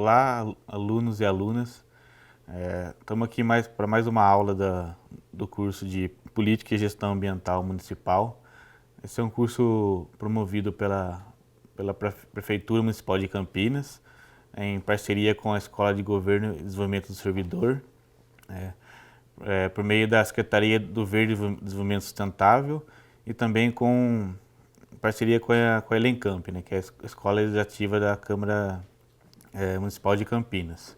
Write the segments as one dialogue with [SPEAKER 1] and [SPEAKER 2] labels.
[SPEAKER 1] Olá, alunos e alunas. Estamos aqui para mais uma aula do curso de Política e Gestão Ambiental Municipal. Esse é um curso promovido pela Prefeitura Municipal de Campinas, em parceria com a Escola de Governo e Desenvolvimento do Servidor, por meio da Secretaria do Verde e Desenvolvimento Sustentável e também com parceria com a Elencamp, né, que é a Escola Legislativa da Câmara Municipal de Campinas.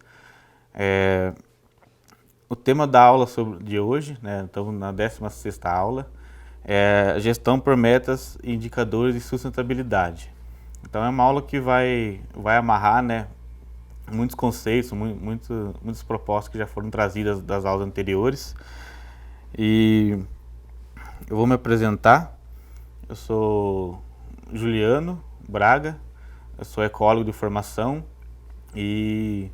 [SPEAKER 1] O tema da aula de hoje, né, estamos na 16ª aula, é gestão por metas, indicadores e sustentabilidade. Então é uma aula que vai amarrar, né, muitos conceitos, muitas propostas que já foram trazidas das aulas anteriores. E eu vou me apresentar. Eu sou Juliano Braga, eu sou ecólogo de formação e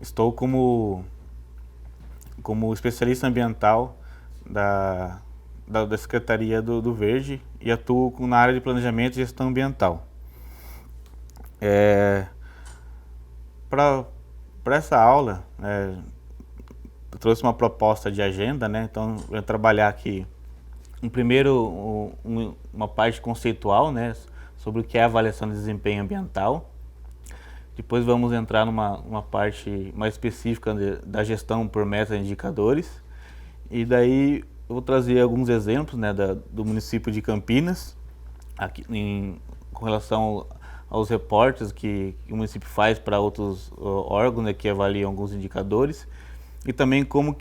[SPEAKER 1] estou como especialista ambiental da Secretaria do Verde e atuo na área de planejamento e gestão ambiental. Para essa aula, eu trouxe uma proposta de agenda, né? Então, eu vou trabalhar aqui, uma parte conceitual, né, sobre o que é a avaliação de desempenho ambiental. Depois vamos entrar numa parte mais específica da gestão por metas e indicadores. E daí eu vou trazer alguns exemplos, né, do município de Campinas, com relação aos reportes que o município faz para outros órgãos, né, que avaliam alguns indicadores. E também como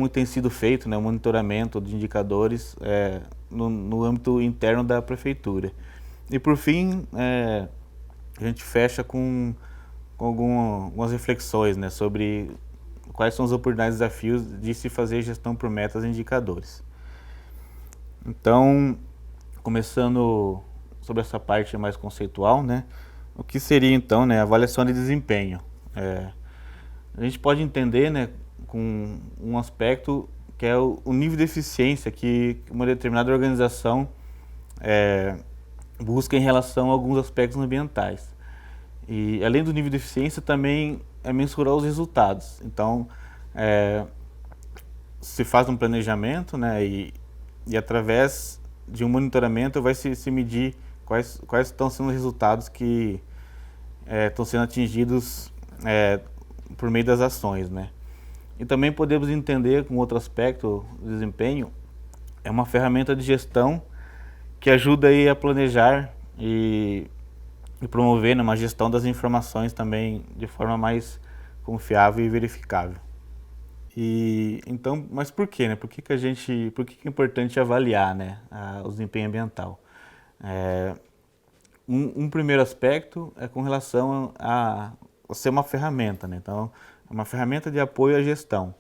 [SPEAKER 1] tem sido feito, né, o monitoramento de indicadores no âmbito interno da prefeitura. E por fim, a gente fecha com algumas reflexões, né, sobre quais são as oportunidades e desafios de se fazer gestão por metas e indicadores. Então, começando sobre essa parte mais conceitual, né, o que seria então, né, a avaliação de desempenho? A gente pode entender, né, com um aspecto que é o nível de eficiência que uma determinada organização busca em relação a alguns aspectos ambientais. E além do nível de eficiência, também é mensurar os resultados. Então, se faz um planejamento, né, e através de um monitoramento vai se medir quais estão sendo os resultados que estão sendo atingidos por meio das ações, né. E também podemos entender com outro aspecto do desempenho, é uma ferramenta de gestão que ajuda aí a planejar e promover, né, uma gestão das informações também de forma mais confiável e verificável. E então, mas por quê, né? Por que é importante avaliar, né, o desempenho ambiental? Um primeiro aspecto é com relação a ser uma ferramenta, né? Então, é uma ferramenta de apoio à gestão.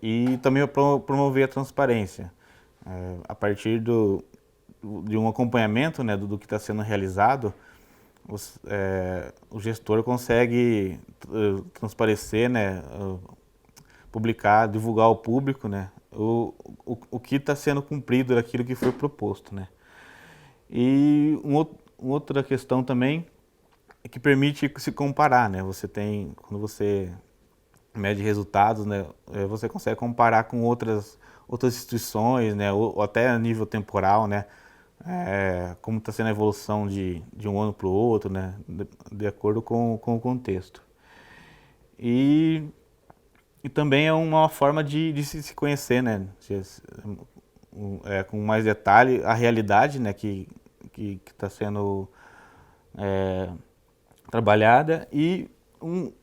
[SPEAKER 1] E também promover a transparência. A partir de um acompanhamento, né, do que está sendo realizado, o gestor consegue transparecer, né, publicar, divulgar ao público, né, o que está sendo cumprido daquilo que foi proposto, né. E outra questão também é que permite se comparar, né. Quando você mede resultados, né, você consegue comparar com outras instituições, né, ou até a nível temporal, né, como está sendo a evolução de um ano para o outro, né, de acordo com o contexto. E também é uma forma de se conhecer, né, com mais detalhe a realidade, né, que está sendo trabalhada e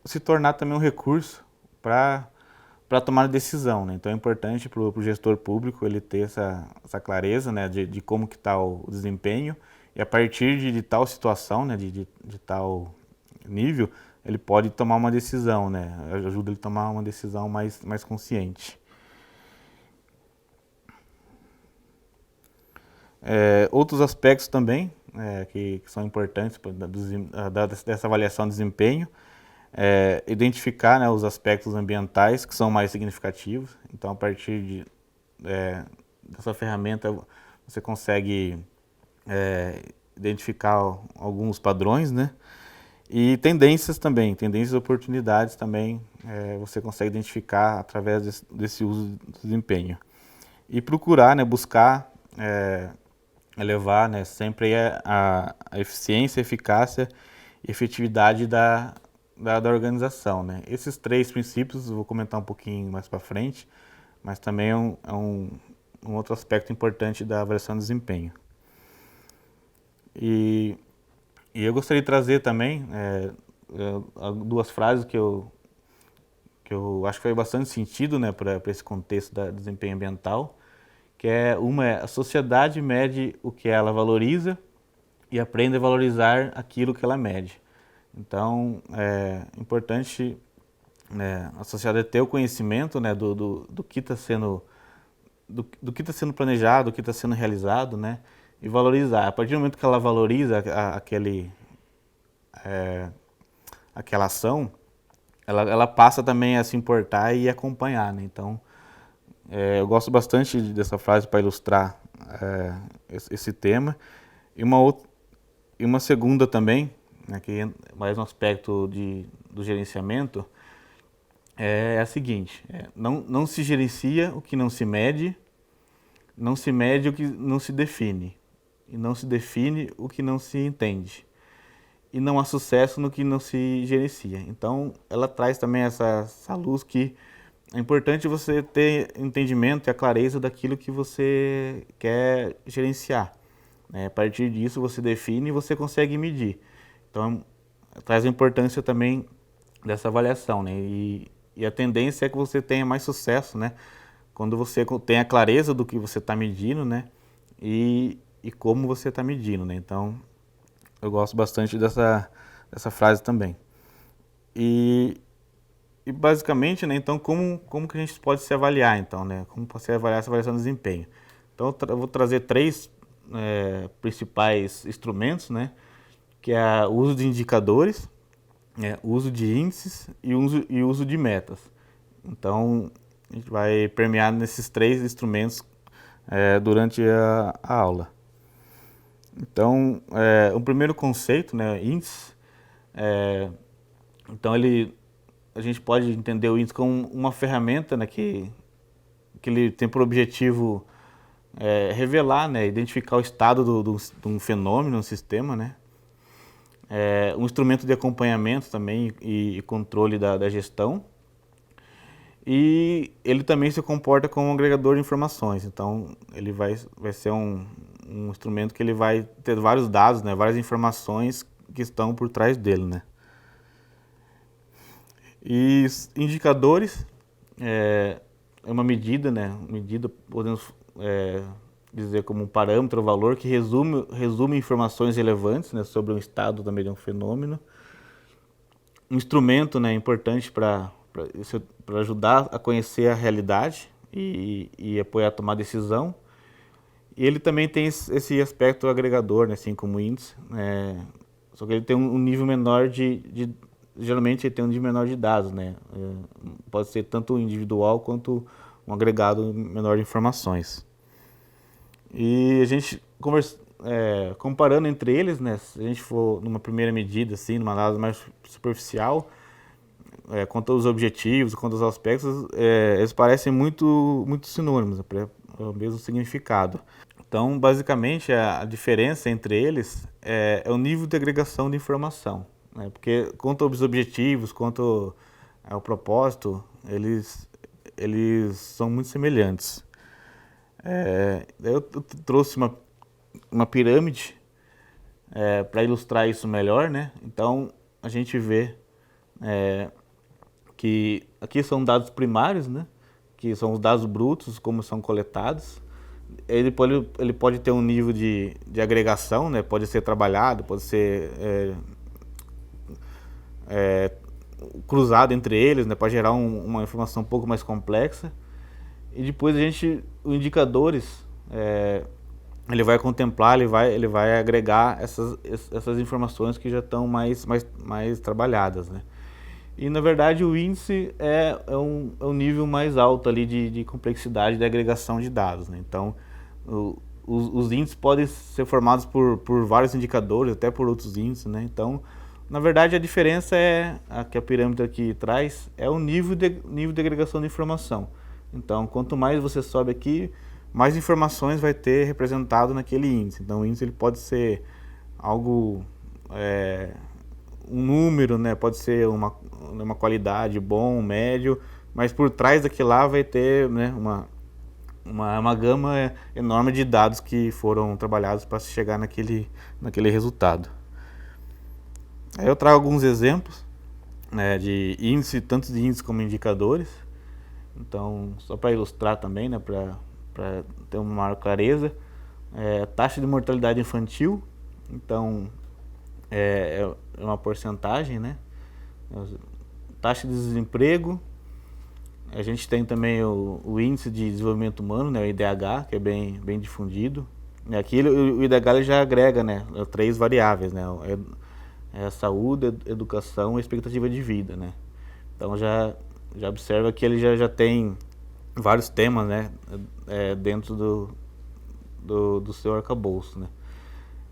[SPEAKER 1] se tornar também um recurso para tomar decisão, né? Então é importante para o gestor público ele ter essa clareza, né, de como que está o desempenho e a partir de tal situação, né, de tal nível, ele pode tomar uma decisão, né? Ajuda ele a tomar uma decisão mais consciente. Outros aspectos também que são importantes dessa avaliação de desempenho identificar, né, os aspectos ambientais que são mais significativos. Então, a partir dessa ferramenta, você consegue identificar alguns padrões, né? E tendências também, tendências e oportunidades também, você consegue identificar através desse uso do desempenho. E procurar, né, buscar elevar, né, sempre a eficiência, eficácia e efetividade da organização, né. Esses três princípios eu vou comentar um pouquinho mais para frente, mas também um outro aspecto importante da avaliação de desempenho. E eu gostaria de trazer também duas frases que eu acho que faz bastante sentido, né, para esse contexto do desempenho ambiental, que uma é: a sociedade mede o que ela valoriza e aprende a valorizar aquilo que ela mede. Então, é importante, né, a sociedade ter o conhecimento, né, do que está sendo do que está sendo planejado, do que está sendo realizado, né, e valorizar. A partir do momento que ela valoriza aquela ação, ela passa também a se importar e acompanhar, né? Então, eu gosto bastante dessa frase para ilustrar esse tema. E uma segunda também, né, que é mais um aspecto do gerenciamento, é a seguinte: não se gerencia o que não se mede, não se mede o que não se define, e não se define o que não se entende, e não há sucesso no que não se gerencia. Então, ela traz também essa luz que é importante você ter entendimento e a clareza daquilo que você quer gerenciar, né? A partir disso, você define e você consegue medir. Então, traz a importância também dessa avaliação, né? E a tendência é que você tenha mais sucesso, né, quando você tem a clareza do que você está medindo, né, e como você está medindo, né. Então, eu gosto bastante dessa frase também. E basicamente, né, então, como que a gente pode se avaliar, então, né? Como pode se avaliar essa avaliação de desempenho? Então, eu vou trazer três principais instrumentos, né, que é o uso de indicadores, o uso de índices e o uso de metas. Então, a gente vai permear nesses três instrumentos durante a aula. Então, o primeiro conceito, né, índice, então a gente pode entender o índice como uma ferramenta, né, que ele tem por objetivo revelar, né, identificar o estado de um fenômeno, um sistema, né. Um instrumento de acompanhamento também e controle da gestão. E ele também se comporta como um agregador de informações. Então, ele vai ser um instrumento que ele vai ter vários dados, né, várias informações que estão por trás dele, né. E indicadores é uma medida, né, podemos dizer como um parâmetro ou valor que resume informações relevantes, né, sobre um estado também de um fenômeno. Um instrumento, né, importante para ajudar a conhecer a realidade e apoiar a tomar decisão. E ele também tem esse aspecto agregador, né, assim como o índice, só que ele tem um nível menor geralmente ele tem um nível menor de dados, né, pode ser tanto individual quanto um agregado menor de informações. E a gente comparando entre eles, né, se a gente for numa primeira medida, assim, numa análise mais superficial, quanto aos objetivos, quanto aos aspectos, eles parecem muito sinônimos, o mesmo significado. Então, basicamente, a diferença entre eles é o nível de agregação de informação, né? Porque quanto aos objetivos, quanto ao propósito, eles são muito semelhantes. Eu trouxe uma pirâmide para ilustrar isso melhor, né? Então, a gente vê que aqui são dados primários, né, que são os dados brutos, como são coletados. Ele pode ter um nível de agregação, né, pode ser trabalhado, pode ser cruzado entre eles, né, para gerar uma informação um pouco mais complexa. E depois os indicadores, ele vai contemplar, ele vai agregar essas informações que já estão mais trabalhadas, né. E, na verdade, o índice é um nível mais alto ali de complexidade de agregação de dados, né? Então, os índices podem ser formados por vários indicadores, até por outros índices, né? Então, Na verdade, a diferença é, a que a pirâmide aqui traz, é o nível de agregação de informação. Então, quanto mais você sobe aqui, mais informações vai ter representado naquele índice. Então, o índice ele pode ser algo, um número, né? Pode ser uma qualidade bom, médio, mas por trás daquilo lá vai ter, né, uma gama enorme de dados que foram trabalhados para chegar naquele resultado. Aí eu trago alguns exemplos, né, de índice, tanto de índices como indicadores. Então, só para ilustrar também, né, para ter uma maior clareza, taxa de mortalidade infantil, então é uma porcentagem, né? Taxa de desemprego, a gente tem também o índice de desenvolvimento humano, né, o IDH, que é bem difundido. Aqui o IDH ele já agrega, né, 3 variáveis, né? A saúde, educação e expectativa de vida, né? Então já observa que ele já tem vários temas, né, dentro do seu arcabouço, né?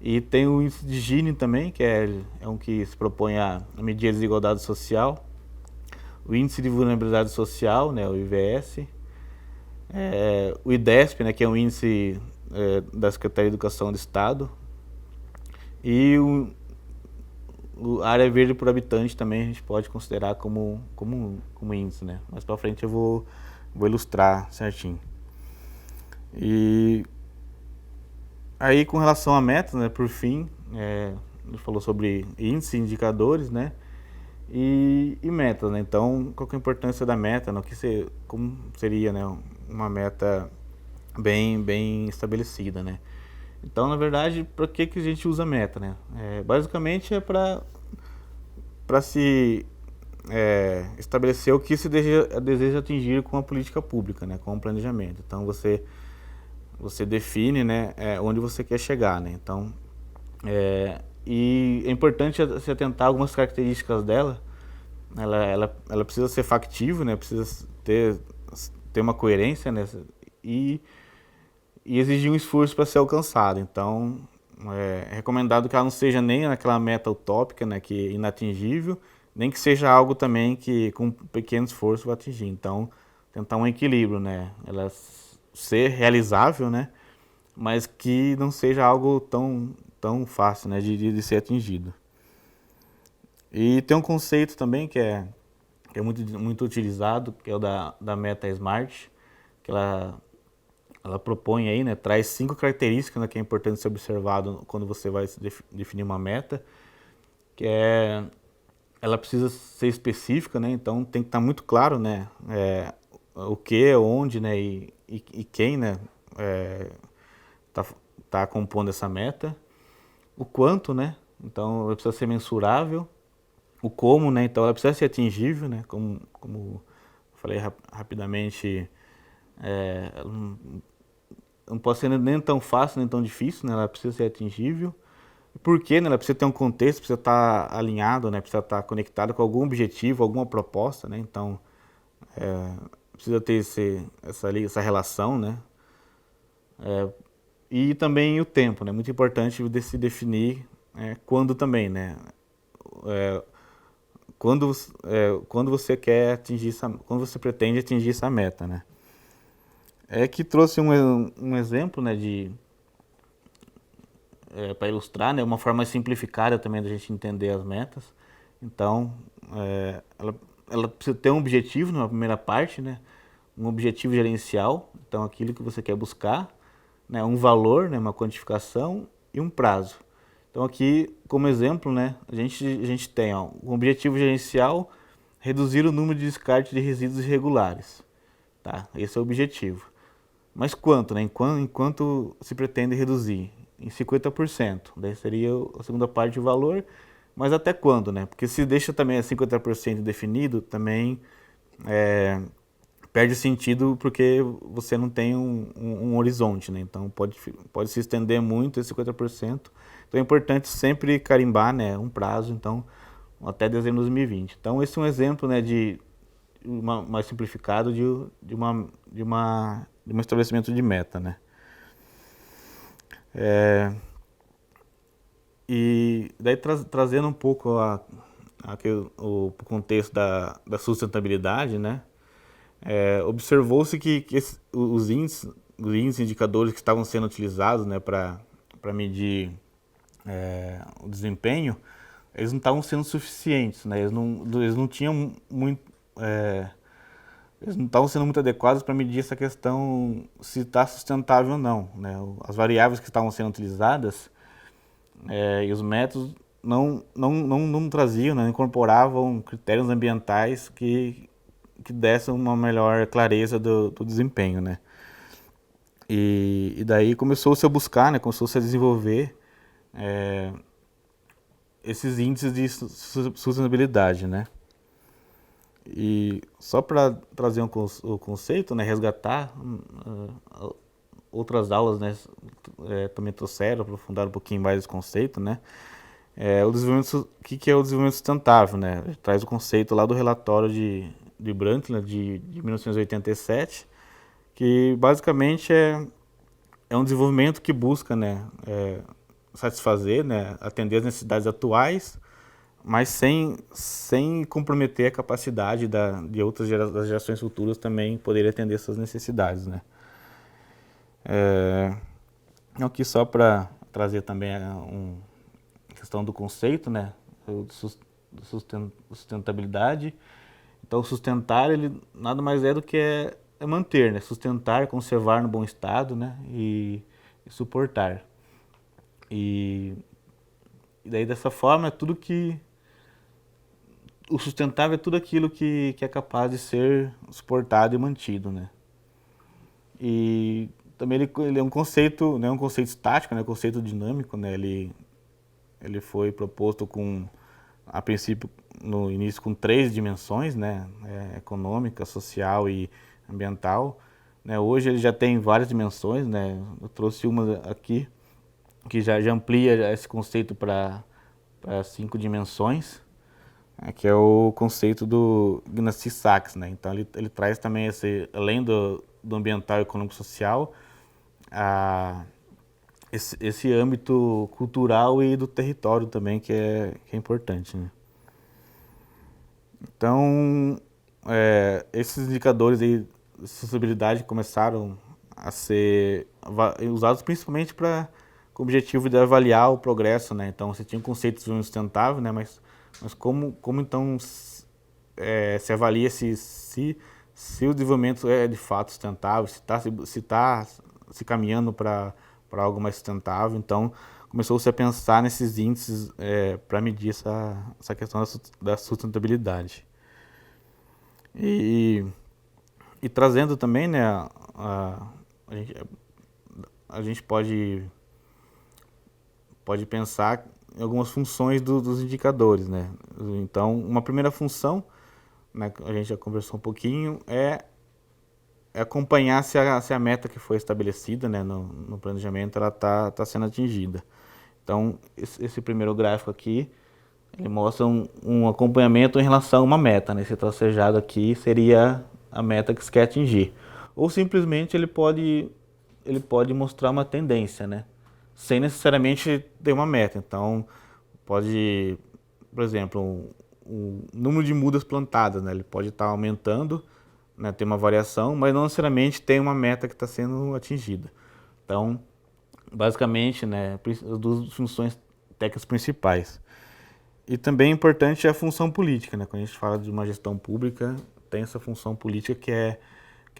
[SPEAKER 1] E tem o índice de Gini também, que é um que se propõe a medir a desigualdade social. O índice de vulnerabilidade social, né, o IVS. O IDESP, né, que é um índice da Secretaria de Educação do Estado. E a área verde por habitante também a gente pode considerar como índice, né? Mais para frente eu vou ilustrar certinho. E aí com relação a metas, né, por fim, ele falou sobre índices e indicadores, né? E metas, né? Então, qual que é a importância da meta, né? Como seria, né, uma meta bem estabelecida, né? Então, na verdade, para que a gente usa meta, né? Basicamente é para se estabelecer o que se deseja atingir com a política pública, né? Com o planejamento. Então, você define, né, onde você quer chegar, né? Então, e é importante se atentar a algumas características dela. Ela precisa ser factível, né? Precisa ter uma coerência, né? E exigir um esforço para ser alcançado. Então, é recomendado que ela não seja nem aquela meta utópica, né, que é inatingível, nem que seja algo também que com pequeno esforço vai atingir. Então, tentar um equilíbrio, né? Ela ser realizável, né? Mas que não seja algo tão fácil, né, de ser atingido. E tem um conceito também que é muito utilizado, que é o da meta SMART, que ela propõe aí, né, traz 5 características, né, que é importante ser observado quando você vai definir uma meta, que ela precisa ser específica, né, então tem que estar muito claro, né, o que, onde, né, e quem, né, tá compondo essa meta, o quanto, né, então ela precisa ser mensurável, o como, né, então ela precisa ser atingível, né, como falei rapidamente, não pode ser nem tão fácil, nem tão difícil, né? Ela precisa ser atingível. Por quê? Né? Ela precisa ter um contexto, precisa estar alinhado, né? Precisa estar conectado com algum objetivo, alguma proposta, né? Então, precisa ter essa relação, né? E também o tempo, né? Muito importante de se definir quando também, né? Quando você quer atingir quando você pretende atingir essa meta, né? Que trouxe um exemplo, né, para ilustrar, né, uma forma simplificada também da gente entender as metas. Então, ela precisa ter um objetivo na primeira parte, né, um objetivo gerencial, então aquilo que você quer buscar, né, um valor, né, uma quantificação e um prazo. Então aqui, como exemplo, né, a gente tem um objetivo gerencial, reduzir o número de descarte de resíduos irregulares. Tá? Esse é o objetivo. Mas quanto, né? Enquanto se pretende reduzir? Em 50%. Daí seria a segunda parte do valor. Mas até quando, né? Porque se deixa também a 50% definido, também perde sentido porque você não tem um horizonte, né? Então pode se estender muito esse 50%. Então é importante sempre carimbar, né, um prazo, então até dezembro de 2020. Então esse é um exemplo, né, de mais simplificado de um estabelecimento de meta, né? E daí trazendo um pouco o contexto da sustentabilidade, né? Observou-se que os índices indicadores que estavam sendo utilizados, né, para medir o desempenho, eles não estavam sendo suficientes, né? Eles não tinham muito, eles não estavam sendo muito adequados para medir essa questão se está sustentável ou não, né? As variáveis que estavam sendo utilizadas e os métodos não traziam, né, não incorporavam critérios ambientais que dessem uma melhor clareza do desempenho, né? E daí começou-se a buscar, né, começou-se a desenvolver esses índices de sustentabilidade, né? E só para trazer o conceito, né, resgatar outras aulas, né, também trouxeram, aprofundaram um pouquinho mais esse conceito, né? O que é o desenvolvimento sustentável, né? Ele traz o conceito lá do relatório de Brundtland, de 1987, que basicamente é um desenvolvimento que busca, né, satisfazer, né, atender as necessidades atuais, mas sem comprometer a capacidade de outras das gerações futuras também poderem atender essas necessidades, né. Aqui só para trazer também a questão do conceito, né, sustentabilidade. Então, sustentar, ele nada mais é do que manter, né, sustentar, conservar no bom estado, né, e suportar. E daí dessa forma o sustentável é tudo aquilo que é capaz de ser suportado e mantido, né? E também ele é um conceito, não é um conceito estático, né? Um conceito dinâmico, né? Ele foi proposto a princípio, no início, com 3 dimensões, né? Econômica, social e ambiental, né? Hoje ele já tem várias dimensões, né? Eu trouxe uma aqui que já amplia esse conceito para 5 dimensões, que é o conceito do Ignatius Sachs, né? Então ele traz também além do ambiental, econômico e social, esse âmbito cultural e do território também, que é importante, né? Então, esses indicadores aí de sustentabilidade começaram a ser usados principalmente com o objetivo de avaliar o progresso, né? Então, você tinha um conceito de desenvolvimento sustentável, né? Mas como então se avalia se o desenvolvimento é de fato sustentável, se está se caminhando para algo mais sustentável. Então, começou-se a pensar nesses índices para medir essa questão da sustentabilidade. E trazendo também, né, a gente pode pensar em algumas funções dos indicadores, né? Então, uma primeira função, né, a gente já conversou um pouquinho, é acompanhar se a meta que foi estabelecida, né, no planejamento, ela tá sendo atingida. Então, esse primeiro gráfico aqui, ele mostra um acompanhamento em relação a uma meta, né? Esse tracejado aqui seria a meta que se quer atingir. Ou simplesmente ele pode mostrar uma tendência, né? Sem necessariamente ter uma meta. Então, pode, por exemplo, o número de mudas plantadas, né? Ele pode estar aumentando, né? Ter uma variação, mas não necessariamente tem uma meta que está sendo atingida. Então, basicamente, né, as 2 funções técnicas principais. E também é importante a função política, né? Quando a gente fala de uma gestão pública, tem essa função política que é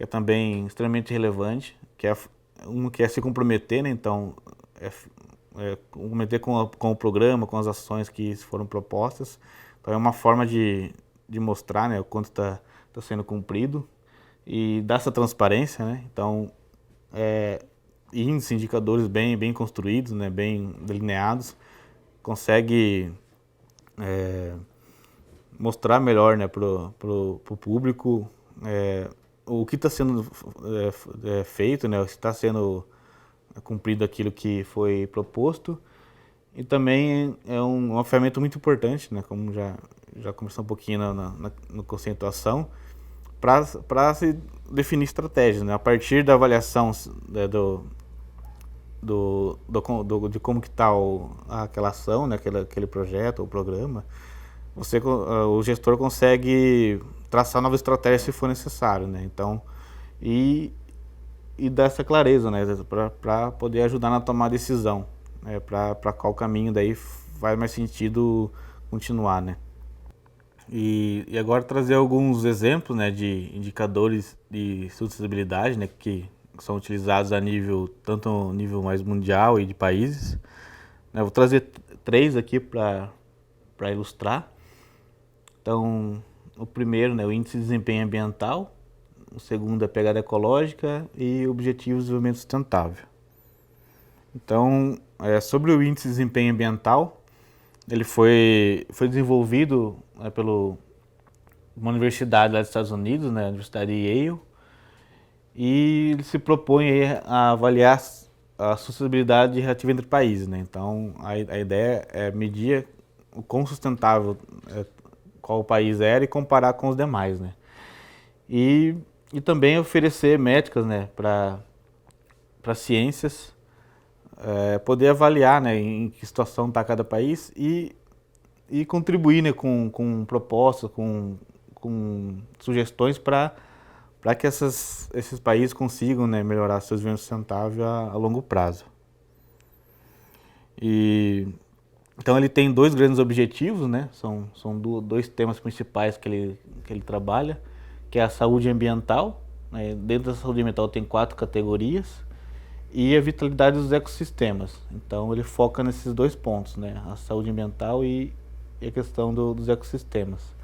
[SPEAKER 1] também extremamente relevante, que é se comprometer, né? Então, comprometer com o programa, com as ações que foram propostas. Então, é uma forma de mostrar, né, o quanto está sendo cumprido e dar essa transparência, né? Então, índices, indicadores bem construídos, né, bem delineados, consegue mostrar melhor, né, pro público o que está sendo feito, né, se está sendo cumprido aquilo que foi proposto. E também é uma ferramenta muito importante, né, como já conversou um pouquinho na conceituação, para se definir estratégias, né, a partir da avaliação de como que está aquela ação, né, aquele projeto ou programa, o gestor consegue traçar novas estratégias se for necessário, né? Então, e, e dar essa clareza, né, para poder ajudar na tomar decisão, né, para qual caminho daí faz mais sentido continuar, né? E agora trazer alguns exemplos, né, de indicadores de sustentabilidade, né, que são utilizados a nível, tanto a nível mais mundial e de países. Eu vou trazer três aqui para ilustrar. Então, o primeiro, né, o Índice de Desempenho Ambiental, o segundo é a Pegada Ecológica e Objetivos de Desenvolvimento Sustentável. Então, sobre o Índice de Desempenho Ambiental, ele foi desenvolvido, né, pelo uma universidade lá dos Estados Unidos, né, a Universidade de Yale, e ele se propõe aí a avaliar a sustentabilidade relativa entre países, né? Então, a ideia é medir o quão sustentável qual país era e comparar com os demais, né? E também oferecer métricas, né, para ciências, poder avaliar, né, em que situação está cada país e contribuir, né, com propostas, com sugestões para que esses países consigam, né, melhorar seu desenvolvimento sustentável a longo prazo. Então ele tem dois grandes objetivos, né? São dois temas principais que ele trabalha, que é a saúde ambiental, né? Dentro da saúde ambiental tem 4 categorias, e a vitalidade dos ecossistemas. Então ele foca nesses dois pontos, né? A saúde ambiental e a questão dos ecossistemas.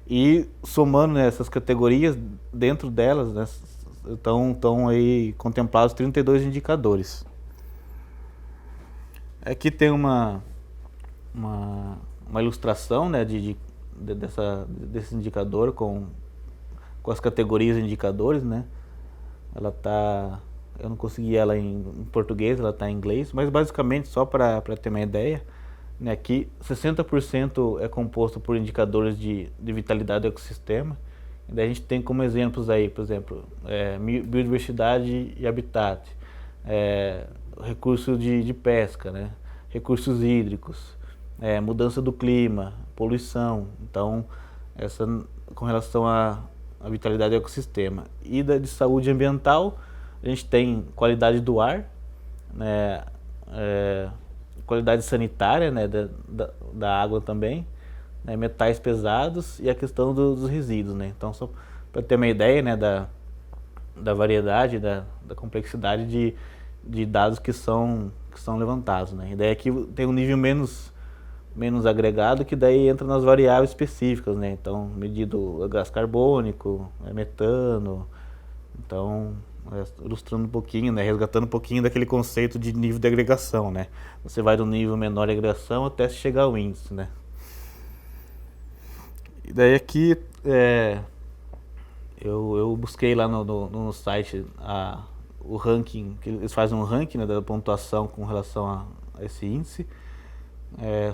[SPEAKER 1] E somando, né, essas categorias, dentro delas, né, estão aí contemplados 32 indicadores. Aqui tem uma ilustração, né, desse indicador com as categorias de indicadores, né? Eu não consegui ela em português, ela está em inglês, mas basicamente, só para ter uma ideia, né, que 60% é composto por indicadores de vitalidade do ecossistema. E daí a gente tem como exemplos aí, por exemplo, biodiversidade e habitat, recursos de pesca, né, recursos hídricos, mudança do clima, poluição. Então, essa com relação à vitalidade do ecossistema. E de saúde ambiental, a gente tem qualidade do ar, né, qualidade sanitária, né, da água também, né, metais pesados e a questão dos resíduos, né. Então, só para ter uma ideia, né, da variedade, da complexidade de dados que são levantados, né. E daí aqui tem um nível menos agregado, que daí entra nas variáveis específicas, né. Então, medido gás carbônico, metano. Então, ilustrando um pouquinho, né, resgatando um pouquinho daquele conceito de nível de agregação, né. Você vai do nível menor de agregação até chegar ao índice, né. E daí aqui eu busquei lá no site o ranking, que eles fazem um ranking, né, da pontuação com relação a esse índice.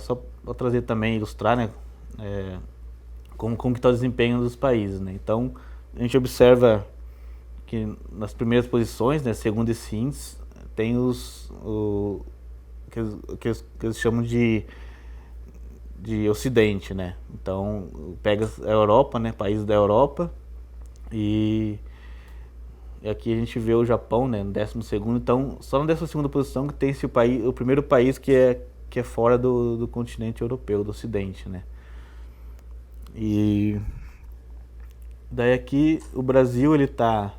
[SPEAKER 1] Só para trazer também, ilustrar, né, como que está o desempenho dos países, né. Então, a gente observa que nas primeiras posições, né, segundo esse índice, tem que eles chamam de Ocidente, né. Então, pega a Europa, né, países da Europa, e aqui a gente vê o Japão, né, no 12º. Então, só na 12ª posição que tem o primeiro país que é fora do continente europeu, do Ocidente, né. E daí aqui o Brasil, ele tá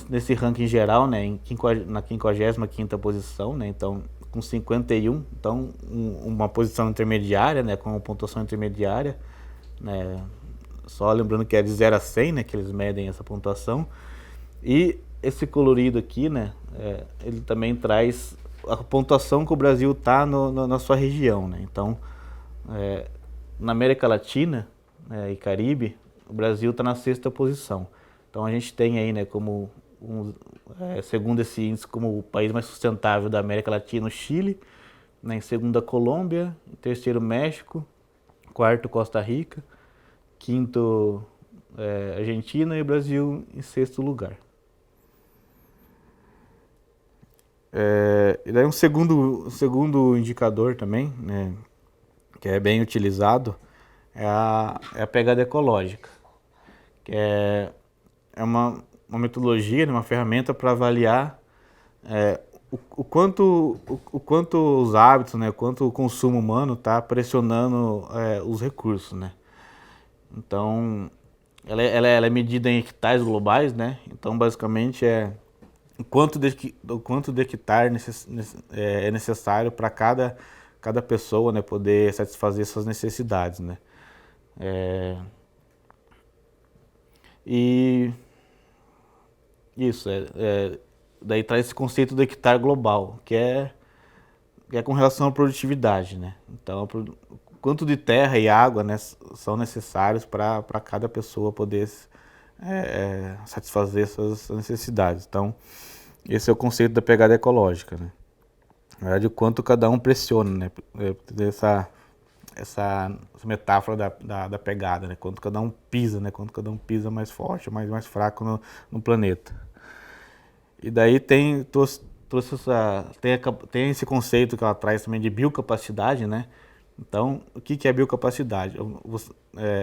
[SPEAKER 1] nesse ranking geral, né, na 55ª posição, né, então com 51, então uma posição intermediária, né, com uma pontuação intermediária, né, só lembrando que é de 0 a 100, né, que eles medem essa pontuação. E esse colorido aqui, né, ele também traz a pontuação que o Brasil está na sua região, né. Então, na América Latina, e Caribe, o Brasil está na 6ª posição. Então a gente tem aí, né, como segundo esse índice, como o país mais sustentável da América Latina, o Chile, né, em segundo a Colômbia, em terceiro México, quarto Costa Rica, quinto Argentina e o Brasil em 6º lugar. E daí um segundo indicador também, né, que é bem utilizado, é a pegada ecológica, que é uma metodologia, né, uma ferramenta para avaliar o quanto os hábitos, né, o quanto o consumo humano está pressionando os recursos, né? Então, ela é medida em hectares globais, né? Então, basicamente, o quanto de hectare é necessário para cada pessoa, né, poder satisfazer suas necessidades, né? É, e isso, daí traz esse conceito do hectare global, que é com relação à produtividade, né? Então, quanto de terra e água, né, são necessários para cada pessoa poder satisfazer suas necessidades. Então, esse é o conceito da pegada ecológica, né? Na verdade, o quanto cada um pressiona, né? Essa metáfora da pegada, né? Quanto cada um pisa, né? Quanto cada um pisa mais forte, mais fraco no planeta. E daí trouxe tem esse conceito que ela traz também de biocapacidade, né? Então, o que é biocapacidade?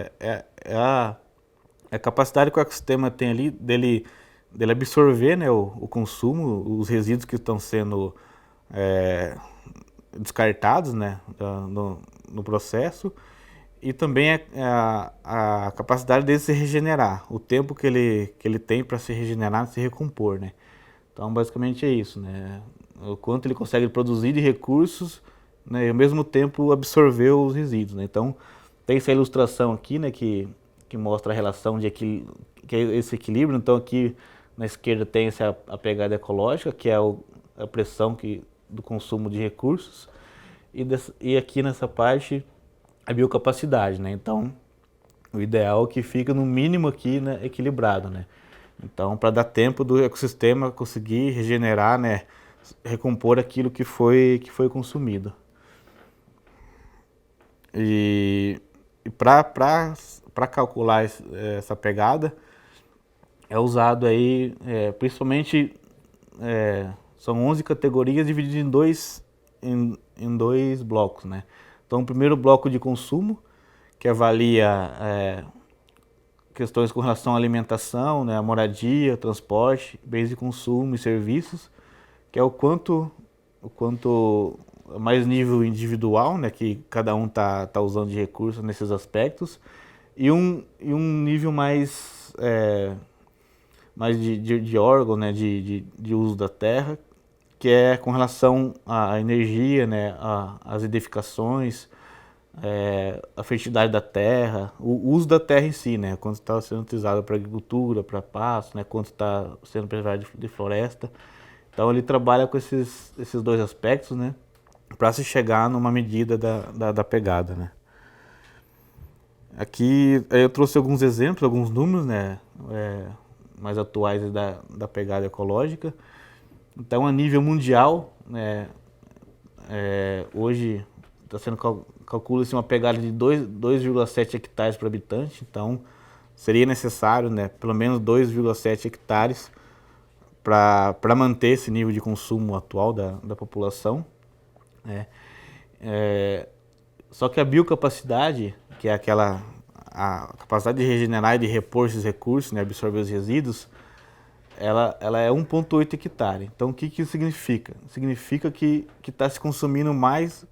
[SPEAKER 1] É a capacidade que o ecossistema tem ali dele absorver, né, o consumo, os resíduos que estão sendo é, descartados, né, no processo, e também a capacidade dele se regenerar, o tempo que ele tem para se regenerar, se recompor, né? Então, basicamente é isso, né? O quanto ele consegue produzir de recursos, né, e ao mesmo tempo absorver os resíduos, né? Então, tem essa ilustração aqui, né, que mostra a relação que é esse equilíbrio. Então, aqui na esquerda tem a pegada ecológica, que é a pressão do consumo de recursos, e aqui nessa parte a biocapacidade, né? Então, o ideal é que fica no mínimo aqui, né, equilibrado, né? Então, para dar tempo do ecossistema conseguir regenerar, né, recompor aquilo que foi consumido. E para calcular essa pegada, é usado aí, principalmente, são 11 categorias divididas em dois blocos, né? Então, o primeiro bloco de consumo, que avalia questões com relação à alimentação, né, a moradia, transporte, bens de consumo e serviços, que é o quanto mais nível individual, né, que cada um tá usando de recursos nesses aspectos, e um nível mais de órgão, né, de uso da terra, que é com relação à energia, né, às edificações, a fertilidade da terra, o uso da terra em si, né, quanto está sendo utilizado para agricultura, para pasto, né, quanto está sendo preservado de floresta. Então ele trabalha com esses dois aspectos, né, para se chegar numa medida da pegada, né. Aqui eu trouxe alguns exemplos, alguns números, né, mais atuais da pegada ecológica. Então, a nível mundial, né, hoje está sendo calcula-se uma pegada de 2,7 hectares por habitante. Então, seria necessário, né, pelo menos 2,7 hectares para manter esse nível de consumo atual da população, né? Só que a biocapacidade, que é a capacidade de regenerar e de repor esses recursos, né, absorver os resíduos, ela é 1,8 hectare. Então, o que isso significa? Significa que está se consumindo mais,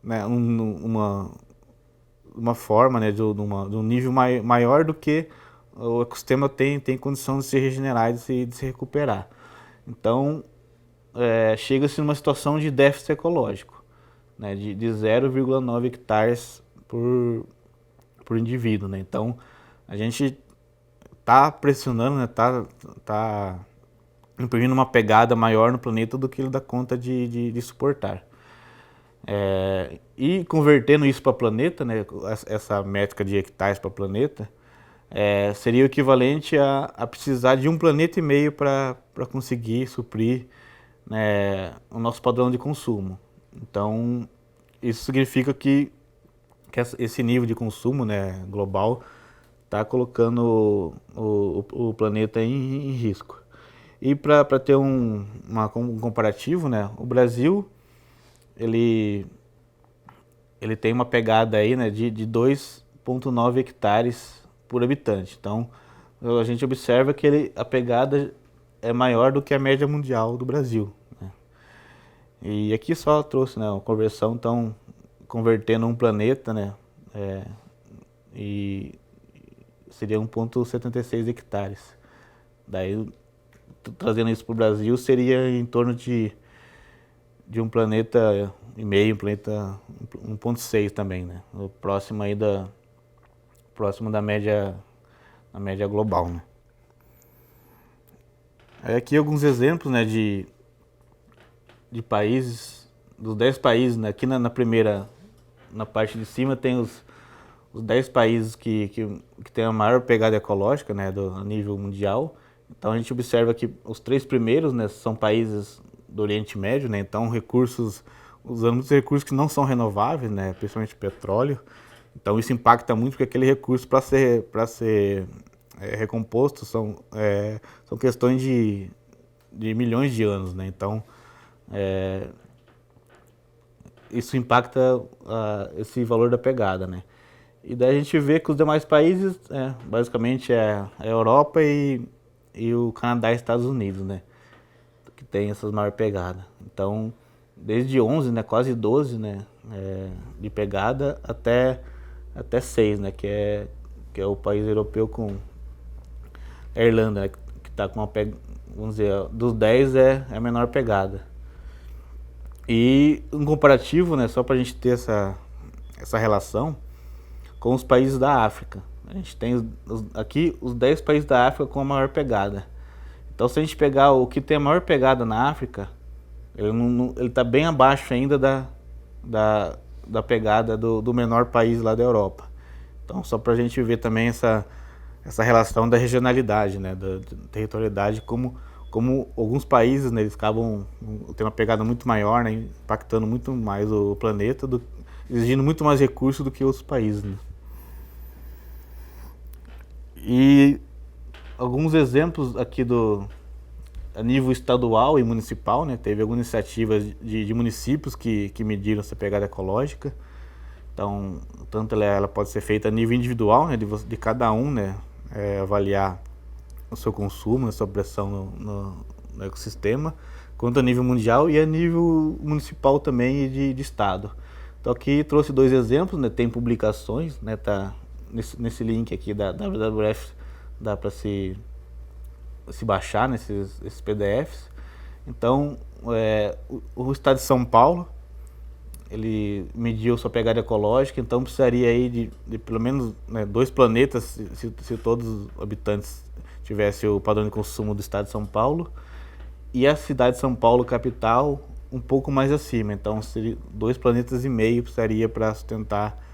[SPEAKER 1] né, uma forma, né, de um nível maior do que o ecossistema tem condição de se regenerar e de se recuperar. Então, chega-se numa situação de déficit ecológico, né, de 0,9 hectares por indivíduo, né? Então, a gente está pressionando, né, tá imprimindo uma pegada maior no planeta do que ele dá conta de suportar. E convertendo isso para planeta, né, essa métrica de hectares para planeta, seria o equivalente a precisar de 1,5 planeta para conseguir suprir, né, o nosso padrão de consumo. Então, isso significa que esse nível de consumo, né, global está colocando o planeta em risco. E para ter um comparativo, né, o Brasil ele tem uma pegada aí, né, de 2,9 hectares por habitante. Então a gente observa que a pegada é maior do que a média mundial do Brasil, né? E aqui só trouxe, né, uma conversão, então convertendo um planeta, né, e seria 1,76 hectares. Daí, trazendo isso para o Brasil, seria em torno de um planeta e meio, um planeta 1,6 também, né? Próximo aí da média global, né? Aí aqui alguns exemplos, né, de países, dos 10 países, né? Aqui na primeira, na parte de cima tem os 10 países que tem a maior pegada ecológica, né, a nível mundial. Então a gente observa que os 3 primeiros, né, são países do Oriente Médio, né, então usando muitos recursos que não são renováveis, né, principalmente petróleo. Então isso impacta muito porque aquele recurso para ser recomposto são questões de milhões de anos, né. Então isso impacta esse valor da pegada, né. E daí a gente vê que os demais países, basicamente é a Europa e o Canadá e Estados Unidos, né, que tem essas maiores pegadas. Então, desde 11, né, quase 12, né, de pegada até 6, né, que é o país europeu com a Irlanda, né, que está com uma pegada, vamos dizer, dos 10 é a menor pegada. E um comparativo, né, só para a gente ter essa relação com os países da África. A gente tem aqui os 10 países da África com a maior pegada. Então, se a gente pegar o que tem a maior pegada na África, ele está bem abaixo ainda da pegada do menor país lá da Europa. Então, só para a gente ver também essa relação da regionalidade, né, da territorialidade, como alguns países, né, eles acabam tendo uma pegada muito maior, né, impactando muito mais o planeta, exigindo muito mais recursos do que outros países, né. E alguns exemplos aqui a nível estadual e municipal, né? Teve algumas iniciativas de municípios que mediram essa pegada ecológica. Então, tanto ela pode ser feita a nível individual, né? De cada um, né? Avaliar o seu consumo, a sua pressão no ecossistema, quanto a nível mundial e a nível municipal também e de estado. Então aqui trouxe 2 exemplos, né? Tem publicações, né? Tá nesse link aqui da WWF, dá para se baixar nesses PDFs. Então, o estado de São Paulo, ele mediu sua pegada ecológica, então precisaria aí de pelo menos, né, 2 planetas se todos os habitantes tivessem o padrão de consumo do estado de São Paulo. E a cidade de São Paulo, capital, um pouco mais acima. Então, seria 2,5 planetas precisaria para sustentar,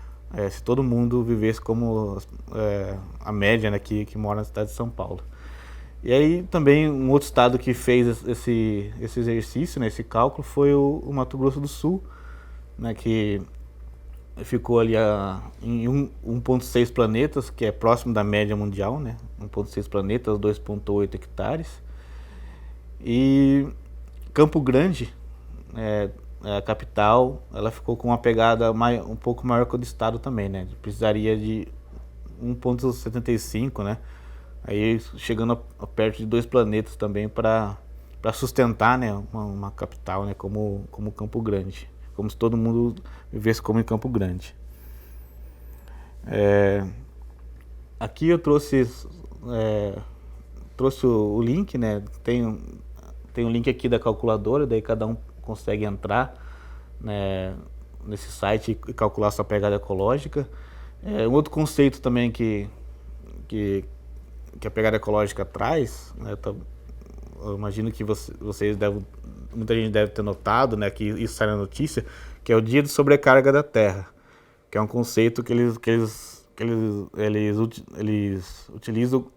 [SPEAKER 1] se todo mundo vivesse como a média, né, que mora na cidade de São Paulo. E aí também um outro estado que fez esse exercício, né, esse cálculo, foi o Mato Grosso do Sul, né, que ficou ali em 1,6 planetas, que é próximo da média mundial, né, 1,6 planetas, 2,8 hectares. E Campo Grande, a capital, ela ficou com uma pegada um pouco maior que o do estado também, né? Precisaria de 1,75, né? Aí chegando a perto de 2 planetas também para sustentar, né, uma capital, né, como Campo Grande, como se todo mundo vivesse como em Campo Grande. Aqui eu trouxe o link, né? Tem um link aqui da calculadora, daí cada um consegue entrar, né, nesse site e calcular sua pegada ecológica. Um outro conceito também que a pegada ecológica traz, né, eu imagino que muita gente deve ter notado, né, que isso sai na notícia, que é o dia de sobrecarga da Terra, que é um conceito que eles utilizam,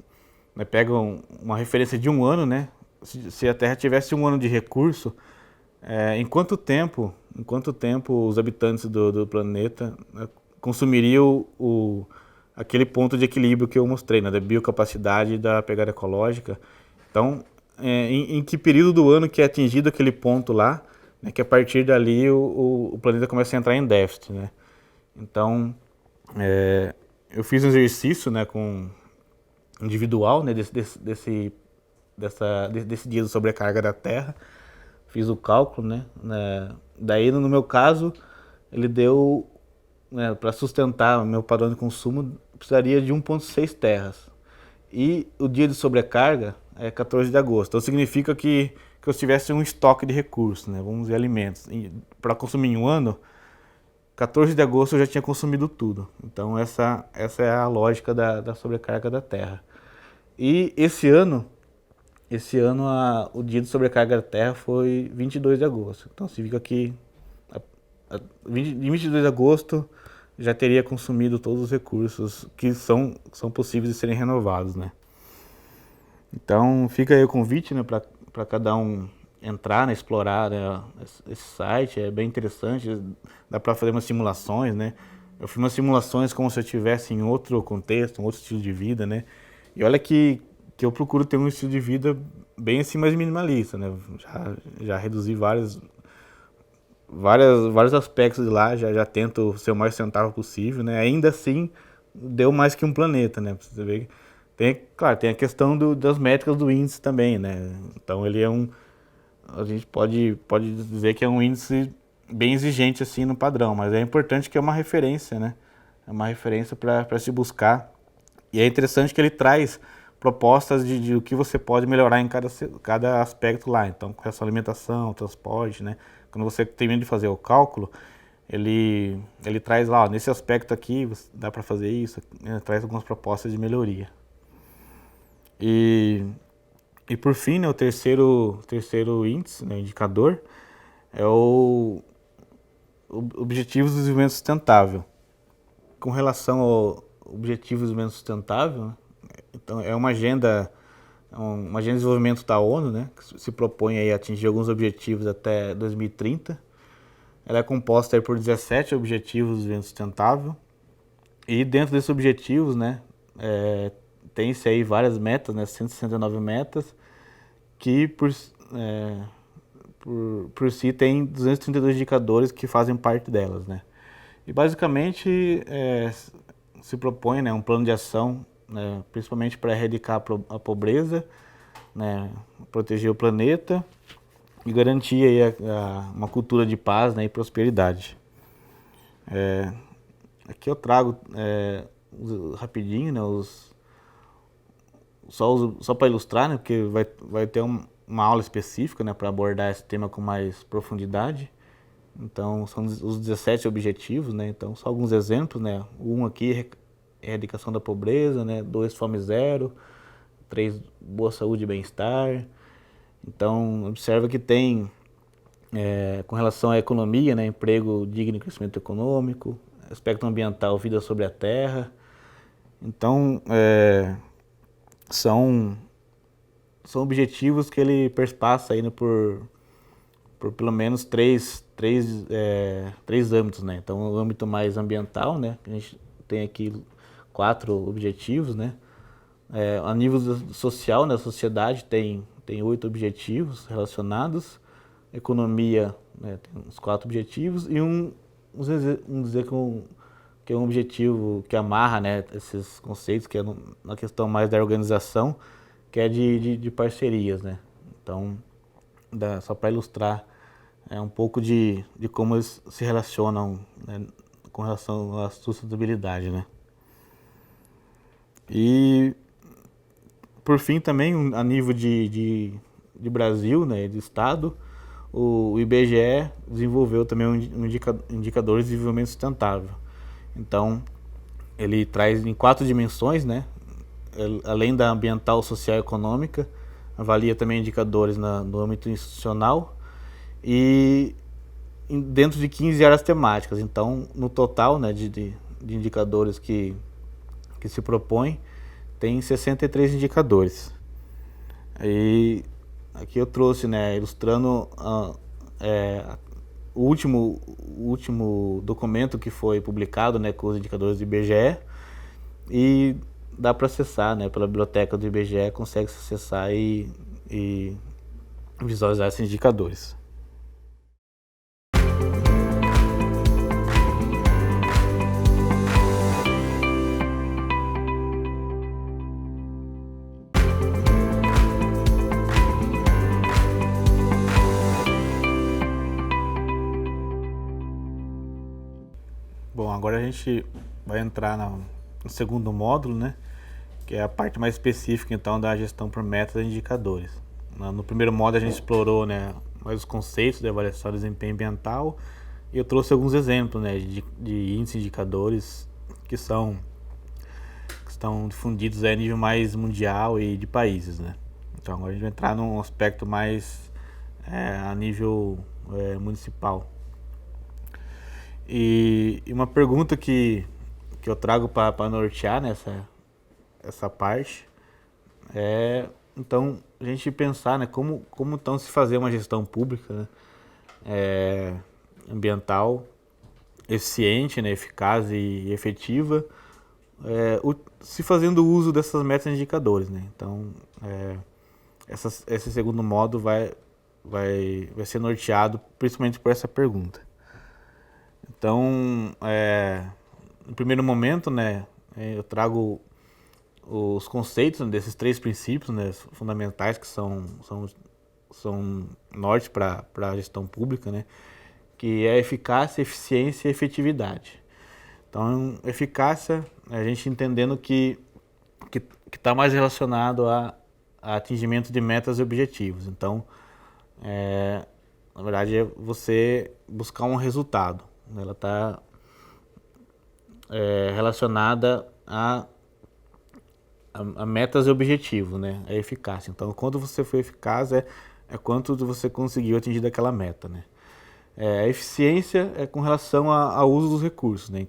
[SPEAKER 1] né, pegam uma referência de um ano, né? Se a Terra tivesse um ano de recurso, em quanto tempo os habitantes do planeta, né, consumiriam aquele ponto de equilíbrio que eu mostrei, né, da biocapacidade e da pegada ecológica. Então, em que período do ano que é atingido aquele ponto lá, né, que a partir dali o planeta começa a entrar em déficit, né? Então, eu fiz um exercício, né, com individual, né, desse dia de sobrecarga da Terra, fiz o cálculo, né, daí no meu caso ele deu, né, para sustentar o meu padrão de consumo precisaria de 1,6 terras. E o dia de sobrecarga é 14 de agosto. Então significa que eu tivesse um estoque de recursos, né? Vamos dizer, alimentos. Para consumir em um ano, 14 de agosto eu já tinha consumido tudo. Então essa é a lógica da sobrecarga da Terra. E esse ano o dia de sobrecarga da Terra foi 22 de agosto. Então significa que em 22 de agosto já teria consumido todos os recursos que são possíveis de serem renovados, né? Então fica aí o convite, né, para cada um entrar, né, explorar, né, esse site, é bem interessante, dá para fazer umas simulações, né? Eu fiz umas simulações como se eu estivesse em outro contexto, um outro estilo de vida, né? E olha que eu procuro ter um estilo de vida bem assim mais minimalista, né? Já reduzi vários aspectos de lá, já tento ser o mais sustentável possível, né? Ainda assim, deu mais que um planeta, né? Pra você ver. Claro, tem a questão das métricas do índice também, né? Então ele a gente pode dizer que é um índice bem exigente assim no padrão, mas é importante que é uma referência, né? É uma referência para se buscar. E é interessante que ele traz propostas de o que você pode melhorar em cada aspecto lá. Então, com essa alimentação, transporte, né? Quando você termina de fazer o cálculo, ele traz lá, ó, nesse aspecto aqui dá para fazer isso, né? Traz algumas propostas de melhoria. E por fim, né, o terceiro índice, né, indicador, é o Objetivos de Desenvolvimento Sustentável. Com relação ao Objetivo de Desenvolvimento Sustentável, né, então é uma agenda de desenvolvimento da ONU, né, que se propõe aí a atingir alguns objetivos até 2030. Ela é composta aí por 17 objetivos de desenvolvimento sustentável. E dentro desses objetivos, né, tem-se aí várias metas, né, 169 metas, que por si tem 232 indicadores que fazem parte delas, né. E basicamente se propõe, né, um plano de ação, né, principalmente para erradicar a pobreza, né, proteger o planeta e garantir aí uma cultura de paz, né, e prosperidade. Aqui eu trago rapidinho, né, só para ilustrar, né, porque vai ter uma aula específica, né, para abordar esse tema com mais profundidade. Então são os 17 objetivos, né? Então só alguns exemplos, né? Um aqui, erradicação da pobreza, né? 2, fome zero. 3, boa saúde e bem-estar. Então observa que tem, com relação à economia, né? Emprego digno e crescimento econômico. Aspecto ambiental, vida sobre a terra. Então são objetivos que ele perspassa aí, né, por pelo menos três âmbitos, né? Então, o âmbito mais ambiental, né? A gente tem aqui 4 objetivos, né? A nível social, né? A sociedade tem 8 objetivos relacionados. Economia, né? Tem uns 4 objetivos e vamos dizer que é um objetivo que amarra, né, esses conceitos, que é na questão mais da organização, que é de parcerias, né? Então, só para ilustrar um pouco de como eles se relacionam, né, com relação à sustentabilidade, né? E por fim também, a nível de Brasil, né, de estado, o IBGE desenvolveu também um indicador de desenvolvimento sustentável. Então ele traz em 4 dimensões, né? Além da ambiental, social e econômica, avalia também indicadores no âmbito institucional e dentro de 15 áreas temáticas. Então, no total, né, de indicadores que se propõe, tem 63 indicadores. E aqui eu trouxe, né, ilustrando o último documento que foi publicado, né, com os indicadores do IBGE, e dá para acessar, né, pela biblioteca do IBGE, consegue acessar e e visualizar esses indicadores. Bom, agora a gente vai entrar no segundo módulo, né? Que é a parte mais específica, então, da gestão por metas e indicadores. No primeiro módulo a gente explorou, né, mais os conceitos de avaliação de desempenho ambiental e eu trouxe alguns exemplos, né, de índices e indicadores que estão difundidos a nível mais mundial e de países, né? Então agora a gente vai entrar num aspecto mais a nível municipal. E uma pergunta que eu trago para nortear essa parte é, então, a gente pensar, né, como então se fazer uma gestão pública, né, ambiental eficiente, né, eficaz e efetiva, se fazendo uso dessas metas e indicadores, né? Então, esse segundo módulo vai ser norteado principalmente por essa pergunta. Então, no primeiro momento, né, eu trago os conceitos desses 3 princípios, né, fundamentais que são norte para a gestão pública, né, que é eficácia, eficiência e efetividade. Então, eficácia, a gente entendendo que está mais relacionado a atingimento de metas e objetivos. Então, na verdade, é você buscar um resultado. Ela está relacionada a metas e objetivos, né? A eficácia. Então, quanto você foi eficaz é quanto você conseguiu atingir daquela meta, né? A eficiência é com relação ao uso dos recursos, né?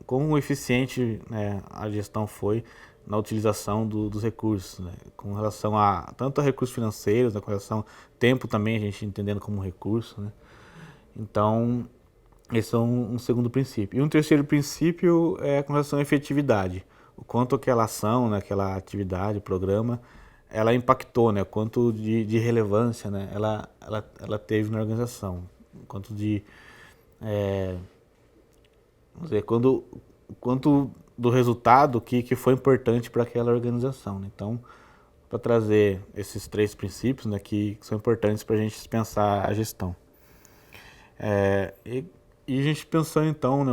[SPEAKER 1] Quão eficiente, né, a gestão foi na utilização dos recursos, né? Com relação tanto a recursos financeiros, né, com relação ao tempo também, a gente entendendo como recurso, né? Então, esse é um segundo princípio. E um terceiro princípio é com relação à efetividade. O quanto aquela ação, né, aquela atividade, programa, ela impactou, né? Quanto de relevância, né, ela teve na organização. Quanto vamos dizer, quanto do resultado que foi importante para aquela organização, né? Então, para trazer esses 3 princípios, né, que são importantes para a gente pensar a gestão. E a gente pensando então, né,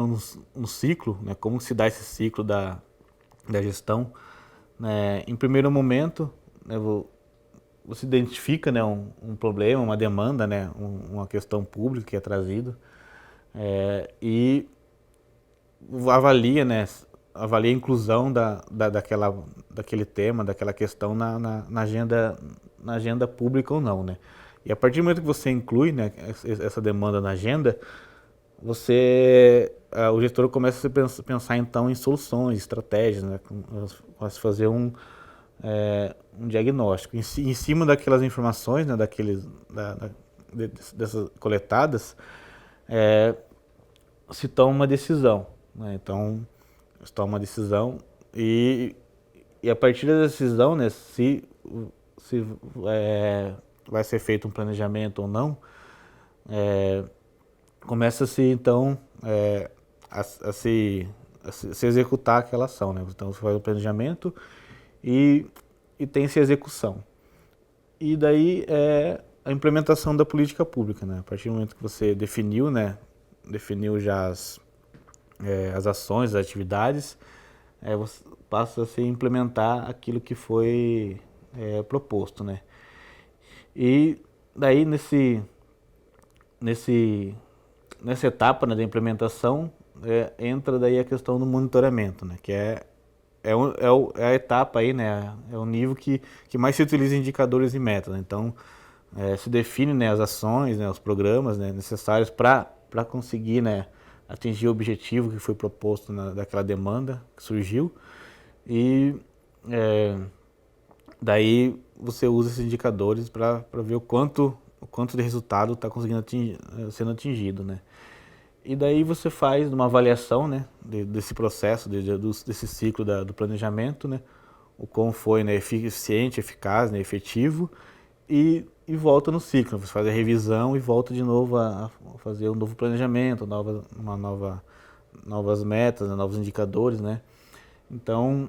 [SPEAKER 1] no ciclo, né, como se dá esse ciclo da gestão, né? Em primeiro momento, né, você identifica, né, um problema, uma demanda, né, uma questão pública que é trazido, e avalia, né, avalia a inclusão daquele tema, daquela questão na agenda pública ou não, né? E a partir do momento que você inclui, né, essa demanda na agenda, o gestor começa a pensar então em soluções, estratégias, né? Começa a fazer um diagnóstico. Em cima daquelas informações, né, dessas coletadas, se toma uma decisão, né? Então, se toma uma decisão e a partir da decisão, né, se vai ser feito um planejamento ou não, começa-se então a se executar aquela ação, né? Então você faz o planejamento e tem-se a execução. E daí a implementação da política pública, né? A partir do momento que você definiu, né? Definiu já as ações, as atividades, você passa a se implementar aquilo que foi proposto, né? E daí nessa etapa, né, da implementação, entra daí a questão do monitoramento, né, que é a etapa aí, né, é o nível que mais se utiliza indicadores e metas, né? Então, se define, né, as ações, né, os programas, né, necessários para conseguir, né, atingir o objetivo que foi proposto daquela demanda que surgiu e daí você usa esses indicadores para ver o quanto de resultado está conseguindo sendo atingido, né? E daí você faz uma avaliação, né, desse processo, desse ciclo do planejamento, né, o quão foi, né, eficiente, eficaz, né, efetivo, e volta no ciclo. Você faz a revisão e volta de novo a fazer um novo planejamento, novas metas, né, novos indicadores, né? Então,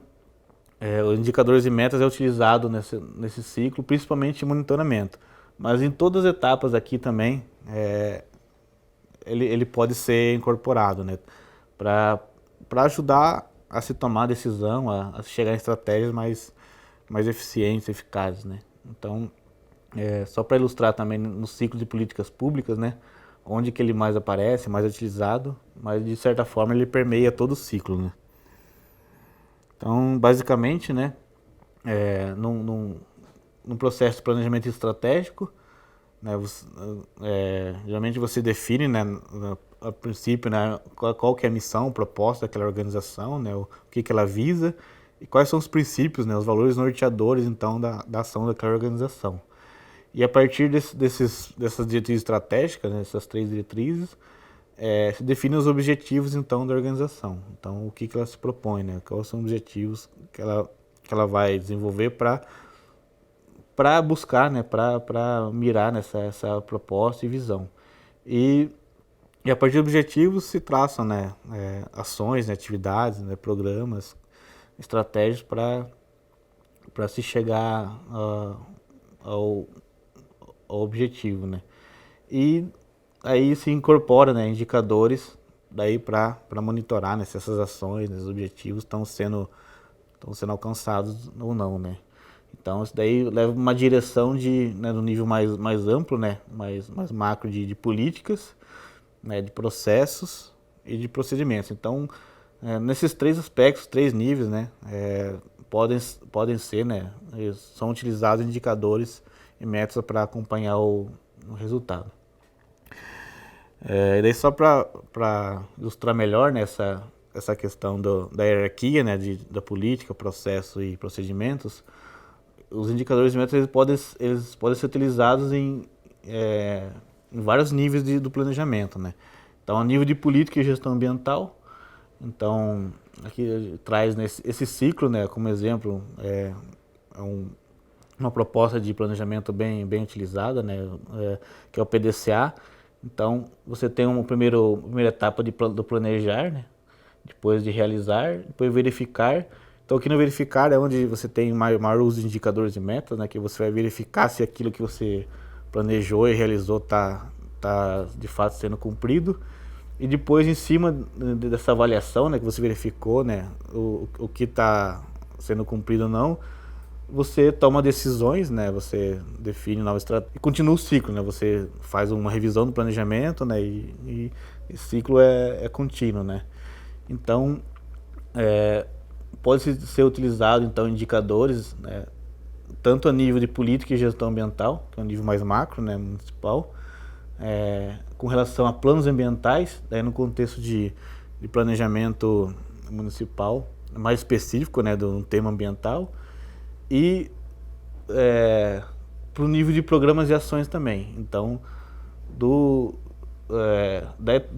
[SPEAKER 1] os indicadores e metas é utilizado nesse ciclo, principalmente em monitoramento. Mas em todas as etapas aqui também, ele pode ser incorporado, né? Para ajudar a se tomar decisão, a chegar em estratégias mais eficientes, eficazes, né? Então, só para ilustrar também no ciclo de políticas públicas, né? Onde que ele mais aparece, mais utilizado, mas de certa forma ele permeia todo o ciclo, né? Então, basicamente, né? Num processo de planejamento estratégico, né, geralmente você define, né, a princípio, né, qual que é a missão, o propósito daquela organização, né, o que ela visa e quais são os princípios, né, os valores norteadores, então, da ação daquela organização. E a partir dessas diretrizes estratégicas, né, essas 3 diretrizes, se definem os objetivos, então, da organização. Então, o que ela se propõe, né, quais são os objetivos que ela vai desenvolver para buscar, né, para mirar essa proposta e visão. E a partir dos objetivos se traçam, né, ações, né, atividades, né, programas, estratégias para se chegar ao objetivo, né. E aí se incorpora, né, indicadores daí para monitorar, né, se essas ações, né, os objetivos estão sendo alcançados ou não, né. Então isso daí leva uma direção né, no nível mais amplo, né, mais macro de políticas, né, de processos e de procedimentos. Então, nesses 3 aspectos, 3 níveis, né, podem ser, né, são utilizados indicadores e métodos para acompanhar o resultado. E daí só para ilustrar melhor, né, essa questão da hierarquia, né, da política, processo e procedimentos, os indicadores e métodos eles podem ser utilizados em vários níveis do planejamento, né? Então, a nível de política e gestão ambiental, então aqui traz esse ciclo, né, como exemplo, uma proposta de planejamento bem utilizada, né, que é o PDCA. Então, você tem uma primeira etapa do planejar, né, depois de realizar, depois verificar. Então, aqui no verificar é onde você tem maior uso de indicadores e metas, né, que você vai verificar se aquilo que você planejou e realizou está de fato sendo cumprido. E depois, em cima dessa avaliação, né, que você verificou, né, o que está sendo cumprido ou não, você toma decisões, né, você define nova estratégia e continua o ciclo, né, você faz uma revisão do planejamento, né, e esse ciclo é contínuo, né. Então, pode ser utilizado então indicadores, né, tanto a nível de política e gestão ambiental, que é um nível mais macro, né, municipal, com relação a planos ambientais, daí no contexto de planejamento municipal mais específico, né, do tema ambiental, e para o nível de programas e ações também. Então, do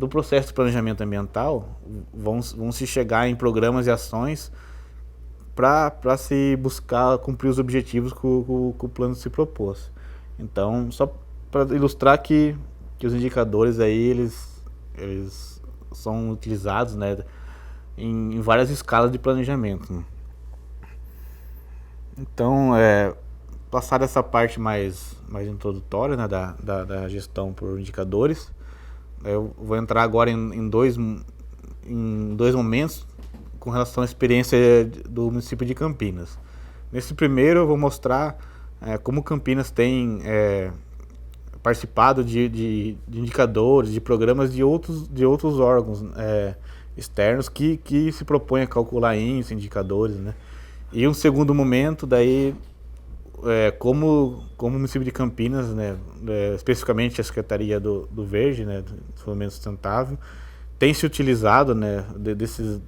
[SPEAKER 1] processo de planejamento ambiental, vão se chegar em programas e ações para se buscar cumprir os objetivos que o plano se propôs. Então, só para ilustrar que os indicadores aí, eles são utilizados, né, em várias escalas de planejamento, né? Então, passar essa parte mais introdutória, né, da gestão por indicadores, eu vou entrar agora em dois momentos com relação à experiência do município de Campinas. Nesse primeiro eu vou mostrar como Campinas tem participado de indicadores, de programas de outros órgãos externos que se propõem a calcular índices, indicadores, né? E um segundo momento, daí, como o município de Campinas, né, especificamente a Secretaria do Verde, né, do Desenvolvimento Sustentável, tem se utilizado, né, desses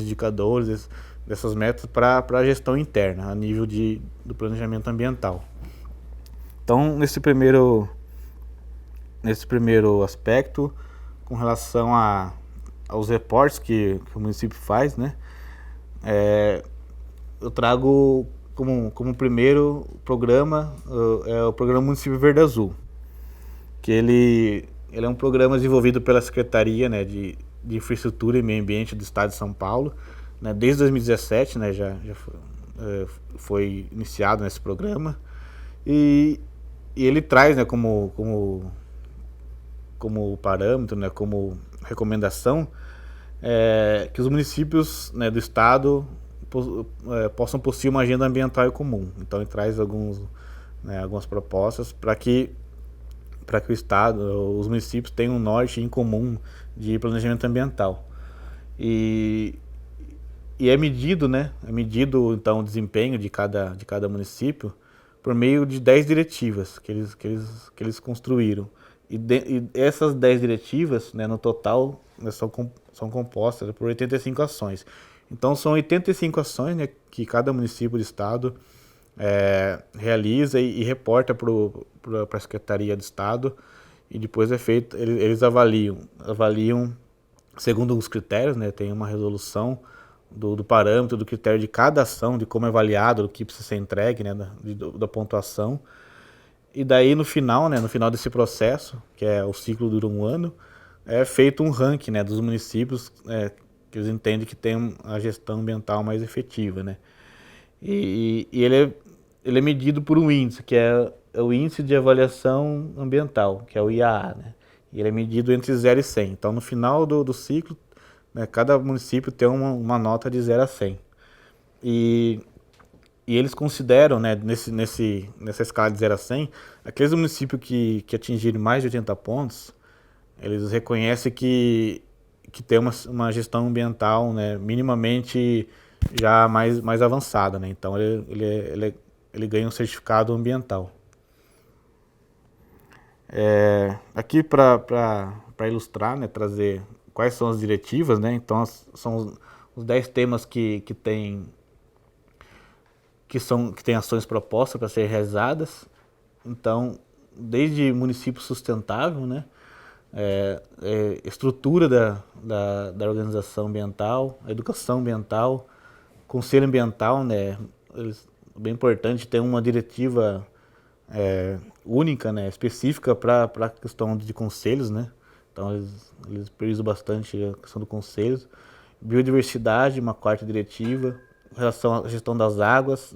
[SPEAKER 1] indicadores, dessas metas para a gestão interna, a nível do planejamento ambiental. Então, nesse primeiro aspecto, com relação aos reportes que o município faz, né, eu trago como primeiro programa é o Programa Município Verde Azul, que ele é um programa desenvolvido pela Secretaria, né, de Infraestrutura e Meio Ambiente do Estado de São Paulo, né, desde 2017, né, já foi iniciado nesse programa, e ele traz, né, como parâmetro, né, como recomendação, que os municípios, né, do estado possam possuir uma agenda ambiental comum. Então ele traz algumas propostas para que o estado, os municípios tenham um norte em comum de planejamento ambiental. E é medido, né? É medido então o desempenho de cada município por meio de 10 diretivas que eles construíram. E essas 10 diretivas, né, no total, né, são compostas por 85 ações. Então são 85 ações, né, que cada município do estado realiza e reporta para a Secretaria do Estado, e depois é feito, eles avaliam segundo os critérios, né, tem uma resolução do parâmetro, do critério de cada ação, de como é avaliado, do que precisa ser entregue, né, da pontuação. E daí no final, né, no final desse processo, que o ciclo dura um ano, é feito um ranking, né, dos municípios que eles entendem que tem a gestão ambiental mais efetiva, né. E ele é medido por um índice, que é o Índice de Avaliação Ambiental, que é o IAA, né. E ele é medido entre 0 e 100. Então no final do ciclo, né, cada município tem uma nota de 0 a 100. E eles consideram, né, nessa escala de 0 a 100, aqueles municípios que atingirem mais de 80 pontos, eles reconhecem que tem uma gestão ambiental, né, minimamente já mais avançada, né? Então ele ganha um certificado ambiental. Aqui para ilustrar, né, trazer quais são as diretivas, né? Então são os 10 temas que tem ações propostas para serem realizadas. Então, desde município sustentável, né, estrutura da organização ambiental, educação ambiental, conselho ambiental, né, bem importante ter uma diretiva única, né, específica para a questão de conselhos, né. Então eles priorizam bastante a questão do conselho. Biodiversidade, uma quarta diretiva, relação à gestão das águas,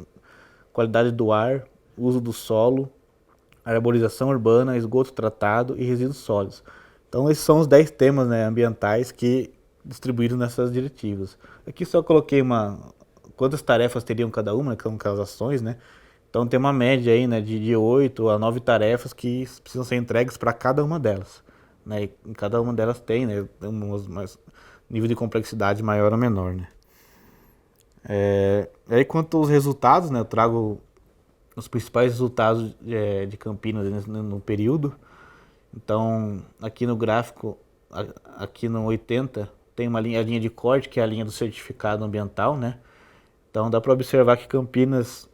[SPEAKER 1] qualidade do ar, uso do solo, arborização urbana, esgoto tratado e resíduos sólidos. Então esses são os 10 temas, né, ambientais que distribuíram nessas diretivas. Aqui só coloquei quantas tarefas teriam cada uma, né, aquelas ações, né? Então tem uma média aí, né, de 8 a 9 tarefas que precisam ser entregues para cada uma delas, né? E cada uma delas tem, né, nível de complexidade maior ou menor, né? Aí quanto aos resultados, né, eu trago os principais resultados de Campinas no período. Então aqui no gráfico, aqui no 80, tem a linha de corte, que é a linha do certificado ambiental, né? Então dá para observar que Campinas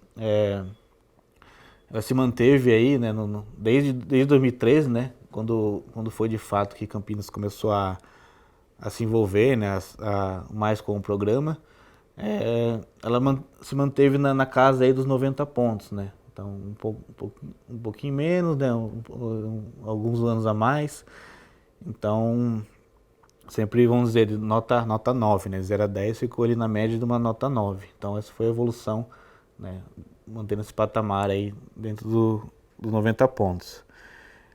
[SPEAKER 1] ela se manteve aí, né, desde 2013, né, quando foi de fato que Campinas começou a se envolver, né, mais com o programa. Ela se manteve na casa aí dos 90 pontos, né? Então um pouquinho menos, né, alguns anos a mais. Então sempre vamos dizer nota 9, né, 0 a 10 ficou ali na média de uma nota 9. Então essa foi a evolução, né, mantendo esse patamar aí dentro dos 90 pontos.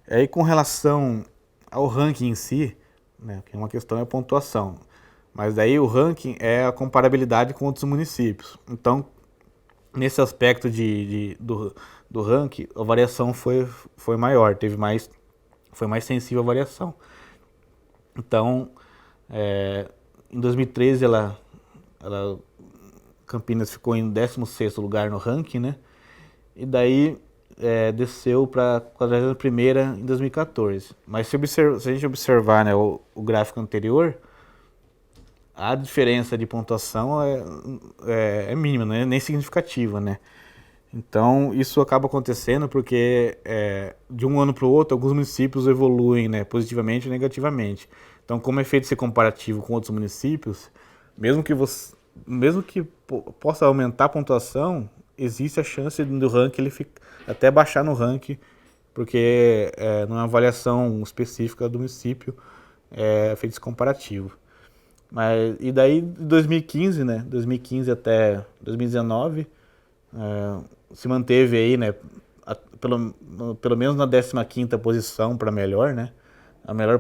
[SPEAKER 1] Aí com relação ao ranking em si, né, que uma questão é a pontuação, mas daí o ranking é a comparabilidade com outros municípios. Então nesse aspecto do ranking, a variação foi maior, foi mais sensível à variação. Então em 2013 Campinas ficou em 16º lugar no ranking, né? E daí desceu para 41ª em 2014. Mas se a gente observar, né, o gráfico anterior, a diferença de pontuação é mínima, não é nem significativa, né? Então isso acaba acontecendo porque de um ano para o outro alguns municípios evoluem, né, positivamente ou negativamente. Então, como é feito esse comparativo com outros municípios, mesmo que possa aumentar a pontuação, existe a chance do ranking ele até baixar no ranking, porque não é uma avaliação específica do município, é feito esse comparativo. E daí, de 2015, né, 2015 até 2019, se manteve aí, né, pelo menos na 15ª posição para melhor, né. A melhor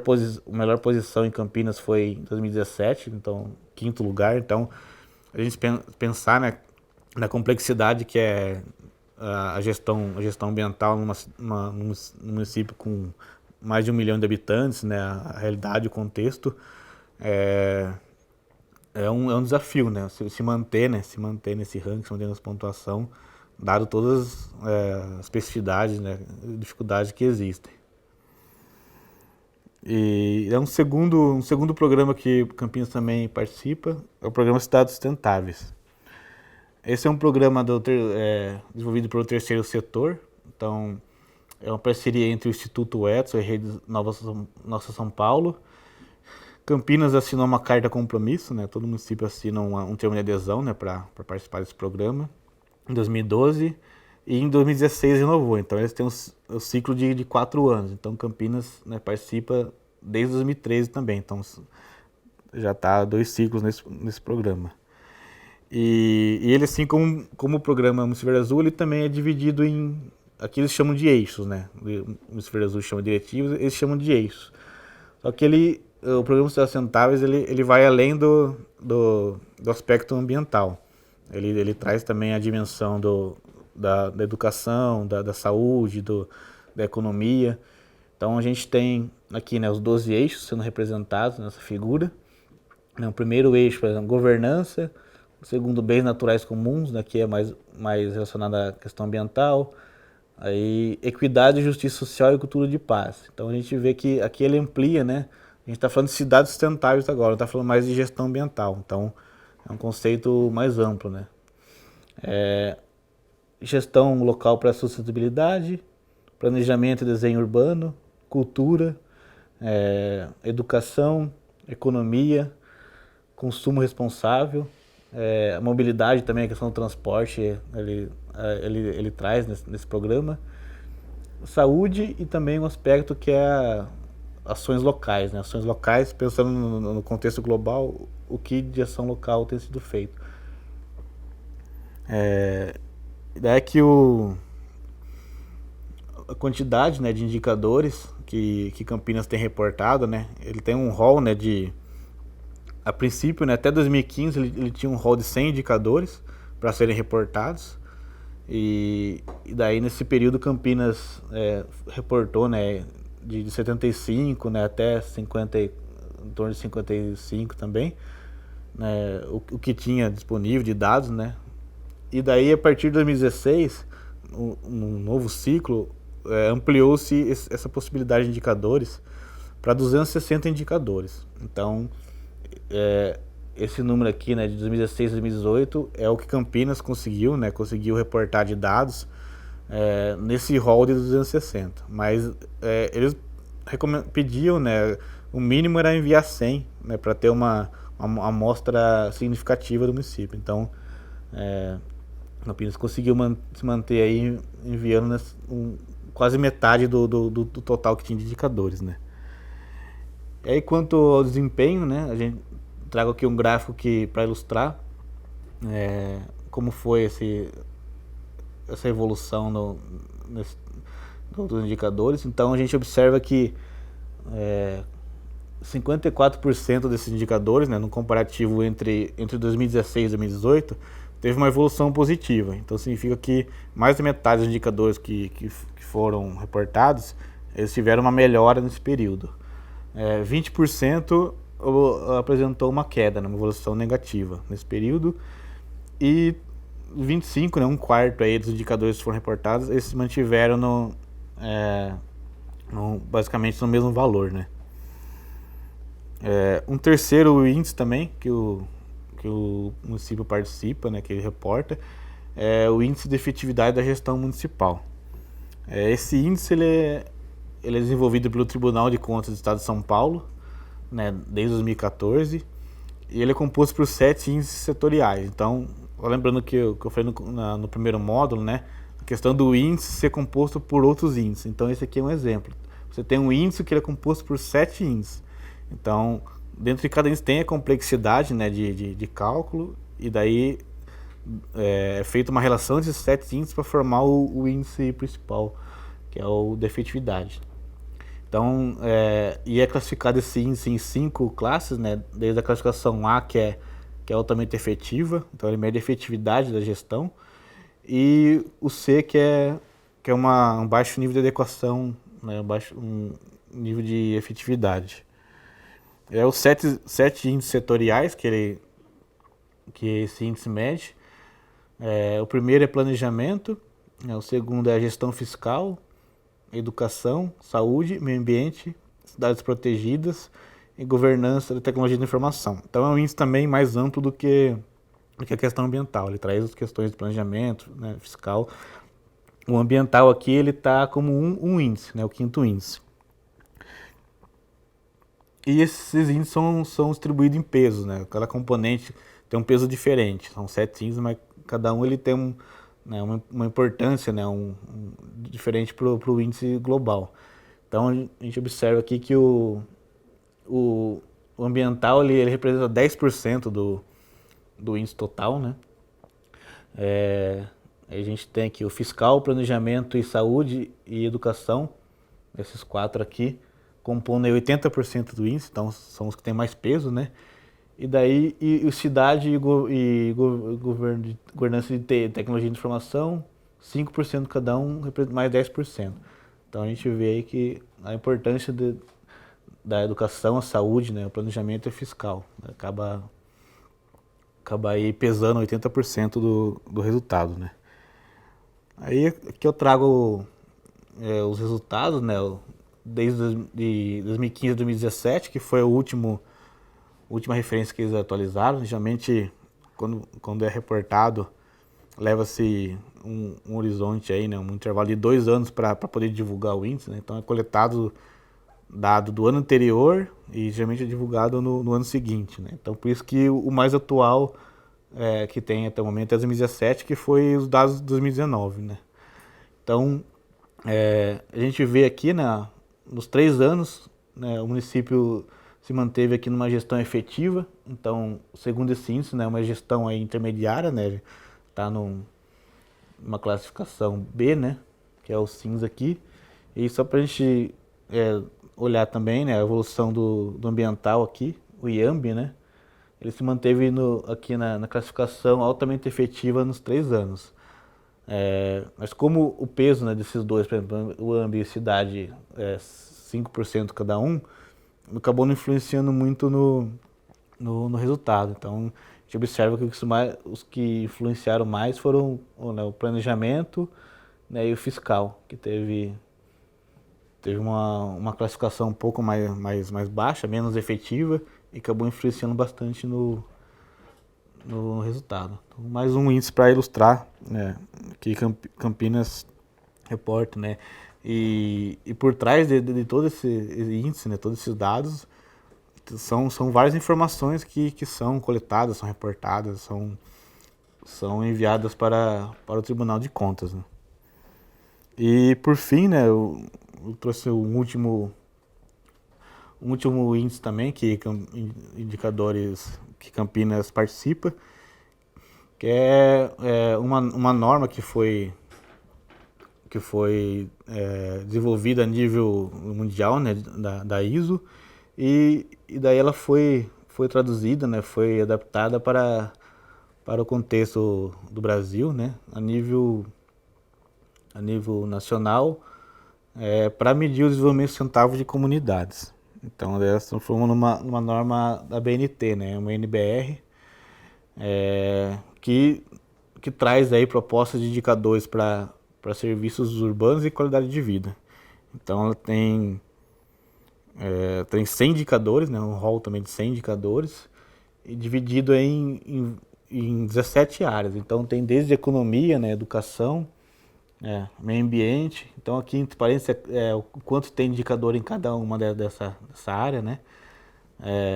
[SPEAKER 1] posição em Campinas foi em 2017, então 5º lugar. Então, a gente pensar, né, na complexidade que é a gestão ambiental num município com mais de 1 milhão de habitantes, né, a realidade, o contexto, é um desafio, né, se manter nesse ranking, se manter nessa pontuação, dado todas as especificidades, né, dificuldades que existem. E é um segundo programa que Campinas também participa, é o programa Cidades Sustentáveis. Esse é um programa desenvolvido pelo Terceiro Setor, então é uma parceria entre o Instituto Edson e a Rede Nossa São Paulo. Campinas assinou uma carta compromisso, né? Todo município assina um termo de adesão, né, para participar desse programa, em 2012, e em 2016 renovou. Então eles têm um ciclo de 4 anos. Então Campinas, né, participa desde 2013 também. Então já está 2 ciclos nesse programa. E ele, assim como o programa Município Verde Azul, ele também é dividido em... Aqui eles chamam de eixos, né? O Município Verde Azul chama de diretivos, eles chamam de eixos. Só que o programa Cidades Sustentáveis, ele vai além do aspecto ambiental. Ele traz também a dimensão da educação, da saúde, da economia. Então a gente tem aqui, né, os 12 eixos sendo representados nessa figura. O primeiro eixo, por exemplo, governança. O segundo, bens naturais comuns, né, que é mais relacionado à questão ambiental. Aí, equidade, justiça social e cultura de paz. Então a gente vê que aqui ele amplia, né? A gente está falando de cidades sustentáveis agora, não está falando mais de gestão ambiental. Então é um conceito mais amplo, né? Gestão local para sustentabilidade, planejamento e desenho urbano, cultura, educação, economia, consumo responsável, a mobilidade também, a questão do transporte, ele traz nesse programa, saúde e também um aspecto que é ações locais, né? Ações locais, pensando no contexto global, o que de ação local tem sido feito. Daí que a quantidade, né, de indicadores que Campinas tem reportado, né? Ele tem um rol, né, a princípio, né, até 2015 ele tinha um rol de 100 indicadores para serem reportados, e daí nesse período Campinas reportou, né, de 75, né, até 50, em torno de 55 também, né, o que tinha disponível de dados, né. E daí a partir de 2016, um novo ciclo, ampliou-se essa possibilidade de indicadores para 260 indicadores. Então esse número aqui, né, de 2016 a 2018 é o que Campinas conseguiu, né, conseguiu reportar de dados nesse rol de 260. Mas eles pediam, né, o mínimo era enviar 100, né, para ter uma amostra significativa do município. Então Campinas conseguiu se manter aí enviando quase metade do total que tinha de indicadores, né. E aí, quanto ao desempenho, né, a gente trago aqui um gráfico para ilustrar como foi essa evolução dos indicadores. Então a gente observa que 54% desses indicadores, né, no comparativo entre 2016 e 2018, teve uma evolução positiva. Então significa que mais da metade dos indicadores que foram reportados, eles tiveram uma melhora nesse período. 20% apresentou uma queda, uma evolução negativa nesse período, e 25%, né, um quarto aí dos indicadores que foram reportados, eles se mantiveram basicamente no mesmo valor, né. Um terceiro índice também que o município participa, né, que ele reporta, é o índice de efetividade da gestão municipal. Esse índice ele é desenvolvido pelo Tribunal de Contas do Estado de São Paulo, né, desde 2014, e ele é composto por 7 índices setoriais. Então lembrando que eu falei no primeiro módulo, né? A questão do índice ser composto por outros índices. Então esse aqui é um exemplo. Você tem um índice que ele é composto por 7 índices. Então, dentro de cada índice tem a complexidade, né, de cálculo, e daí é feita uma relação desses 7 índices para formar o índice principal, que é o de efetividade. Então, e é classificado esse índice em 5 classes, né? Desde a classificação A, que é altamente efetiva, então ele mede a efetividade da gestão, e o C, que é um baixo nível de adequação, né? Um nível de efetividade. Os 7 índices setoriais que esse índice mede. O primeiro é planejamento, né? O segundo é a gestão fiscal, educação, saúde, meio ambiente, cidades protegidas e governança da tecnologia da informação. Então é um índice também mais amplo do que a questão ambiental. Ele traz as questões de planejamento, né, fiscal. O ambiental aqui ele está como um índice, né, o 5º índice. E esses índices são distribuídos em pesos, né? Cada componente tem um peso diferente. São 7 índices, mas cada um ele tem né, uma importância, né, diferente para o índice global. Então a gente observa aqui que o ambiental ele representa 10% do índice total, né? A gente tem aqui o fiscal, planejamento e saúde e educação, esses 4 aqui, compondo 80% do índice, então são os que têm mais peso, né? E daí, cidade e governança de tecnologia de informação, 5% cada um, mais 10%. Então a gente vê aí que a importância da educação, a saúde, né, o planejamento é fiscal. Acaba aí pesando 80% do resultado, né? Aí aqui eu trago os resultados, né, desde 2015 a 2017, que foi a última referência que eles atualizaram. Geralmente, quando é reportado, leva-se um horizonte aí, né, um intervalo de 2 anos para poder divulgar o índice, né? Então é coletado dado do ano anterior e geralmente é divulgado no ano seguinte, né? Então por isso que o mais atual que tem até o momento é 2017, que foi os dados de 2019, né? Então a gente vê aqui, né, nos 3 anos, né, o município se manteve aqui numa gestão efetiva. Então, segundo esse índice, né, uma gestão aí intermediária, né, está numa classificação B, né, que é o cinza aqui. E só para a gente olhar também, né, a evolução do ambiental aqui, o IAMB, né, ele se manteve aqui na classificação altamente efetiva nos 3 anos. Mas como o peso, né, desses dois, por exemplo, o IAMB e a cidade, 5% cada um, acabou não influenciando muito no resultado. Então a gente observa que os que influenciaram mais foram, né, o planejamento, né, e o fiscal, que teve uma classificação um pouco mais baixa, menos efetiva, e acabou influenciando bastante no resultado. Então, mais um índice para ilustrar, né, que Campinas reporta, né? E por trás de todo esse índice, né, todos esses dados, são várias informações que são coletadas, são reportadas, são enviadas para o Tribunal de Contas, né? E por fim, né, eu trouxe um último índice também, indicadores que Campinas participa, que é uma norma que foi desenvolvida a nível mundial, né, da ISO, e daí ela foi traduzida, né, foi adaptada para o contexto do Brasil, né, a nível nacional, para medir o desenvolvimento sustentável de comunidades. Então ela se transformou numa norma da BNT, né, uma NBR, que traz aí propostas de indicadores para serviços urbanos e qualidade de vida. Então ela tem 100 indicadores, né, um rol também de 100 indicadores, e dividido em 17 áreas. Então tem desde economia, né, educação, meio ambiente. Então aqui entre parênteses o quanto tem indicador em cada uma dessa área, né?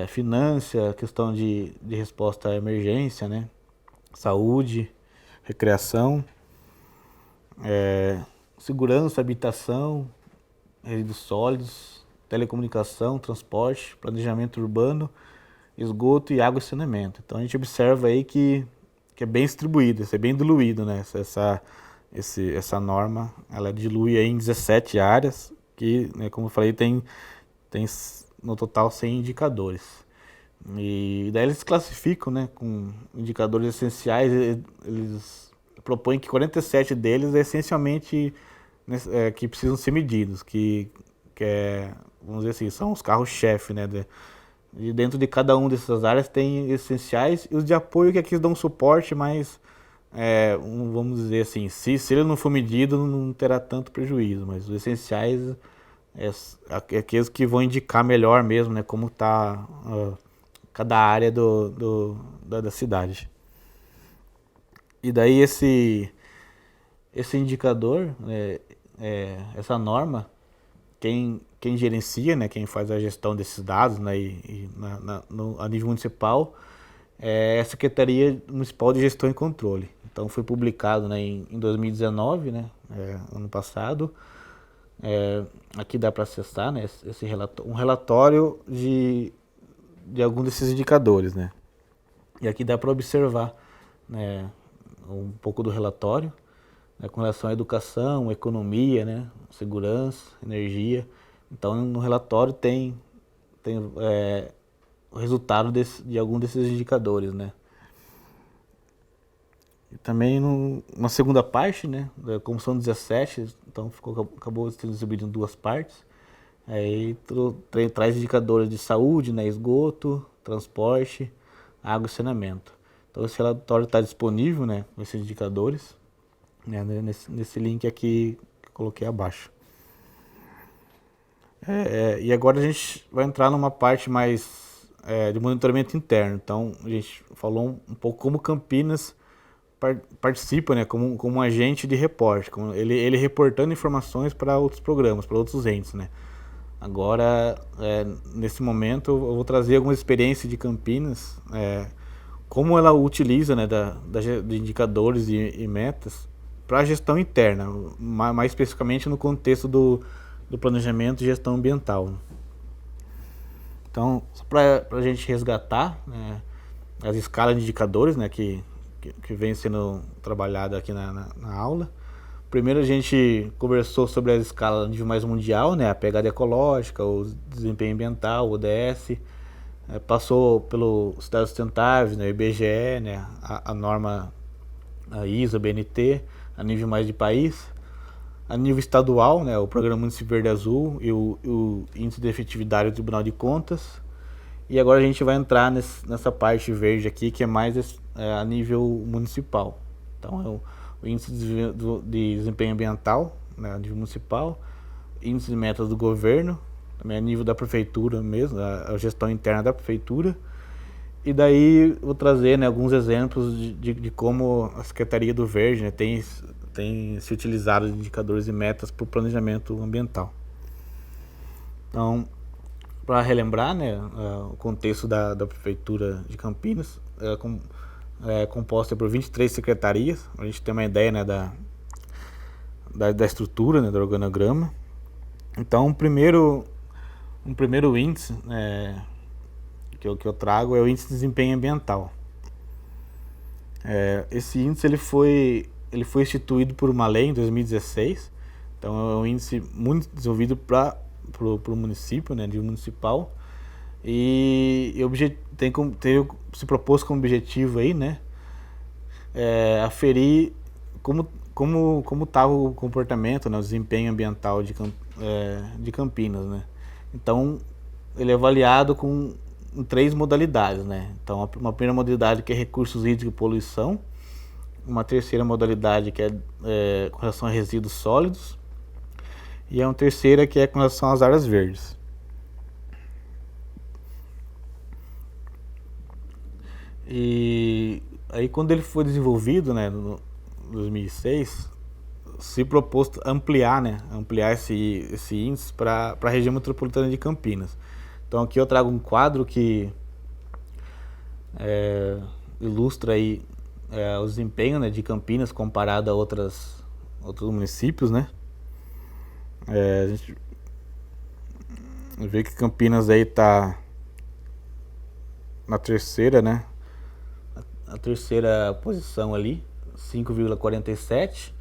[SPEAKER 1] Finança, questão de resposta à emergência, né? saúde, recreação, segurança, habitação, resíduos sólidos, telecomunicação, transporte, planejamento urbano, esgoto e água e saneamento. Então a gente observa aí que é bem distribuído, é bem diluído, né? Essa norma, ela dilui aí em 17 áreas, que, né, como eu falei, tem no total 100 indicadores. E daí eles classificam, né, com indicadores essenciais, eles propõem que 47 deles é essencialmente que precisam ser medidos, vamos dizer assim, são os carros-chefe, né, e dentro de cada uma dessas áreas tem essenciais e os de apoio que aqui dão suporte, mas vamos dizer assim, se ele não for medido não terá tanto prejuízo, mas os essenciais aqueles que vão indicar melhor mesmo, né, como está cada área da cidade. E daí esse indicador, essa norma, quem gerencia, né, quem faz a gestão desses dados, né, a nível municipal, é a Secretaria Municipal de Gestão e Controle. Então foi publicado, né, em 2019, né, ano passado. Aqui dá para acessar, né, um relatório de algum desses indicadores, né. E aqui dá para observar, né, um pouco do relatório, né, com relação à educação, economia, né, segurança, energia. Então no relatório tem o resultado de algum desses indicadores, né. E também uma segunda parte, né, como são 17, então acabou sendo distribuído em duas partes. Aí traz indicadores de saúde, né, esgoto, transporte, água e saneamento. Então esse relatório está disponível, né, com esses indicadores, né, nesse link aqui que eu coloquei abaixo. E agora a gente vai entrar numa parte mais de monitoramento interno. Então a gente falou um pouco como Campinas participa, né, como um agente de reporte, ele reportando informações para outros programas, para outros entes, né. Agora, nesse momento, eu vou trazer algumas experiências de Campinas, como ela utiliza, né, de indicadores e metas para a gestão interna, mais especificamente no contexto do planejamento e gestão ambiental. Então, só para a gente resgatar, né, as escalas de indicadores, né, que vem sendo trabalhada aqui na aula. Primeiro a gente conversou sobre a escala a nível mais mundial, né, a pegada ecológica, o desempenho ambiental, o ODS, passou pelo Cidades Sustentáveis, né, IBGE, né, a norma a ISO, a BNT, a nível mais de país. A nível estadual, né, o Programa Município Verde Azul e o Índice de Efetividade do Tribunal de Contas. E agora a gente vai entrar nessa parte verde aqui, que é mais a nível municipal. Então, o Índice de Desempenho Ambiental, né, a nível municipal, Índice de Metas do Governo, também a nível da Prefeitura mesmo, a gestão interna da Prefeitura. E daí vou trazer, né, alguns exemplos de como a Secretaria do Verde, né, tem se utilizado de indicadores e metas para o planejamento ambiental. Então, para relembrar, né, o contexto da Prefeitura de Campinas, é composta por 23 secretarias, a gente tem uma ideia, né, da estrutura, né, do organograma. Então, um primeiro índice que eu trago é o Índice de Desempenho Ambiental. Esse índice ele foi instituído por uma lei em 2016, então é um índice muito desenvolvido para o município, né, nível municipal, e se propôs como objetivo aí, né, aferir como estava o comportamento, né, o desempenho ambiental de Campinas, né. Então ele é avaliado com 3 modalidades, né. Então uma primeira modalidade que é recursos hídricos e poluição, uma terceira modalidade que é com relação a resíduos sólidos, e uma terceira que é com relação às áreas verdes. E aí quando ele foi desenvolvido, né, no 2006, se propôs ampliar esse índice para a região metropolitana de Campinas. Então aqui eu trago um quadro que ilustra aí o desempenho, né, de Campinas comparado a outros municípios, né? A gente vê que Campinas aí tá na terceira, né? A terceira posição ali, 5,47,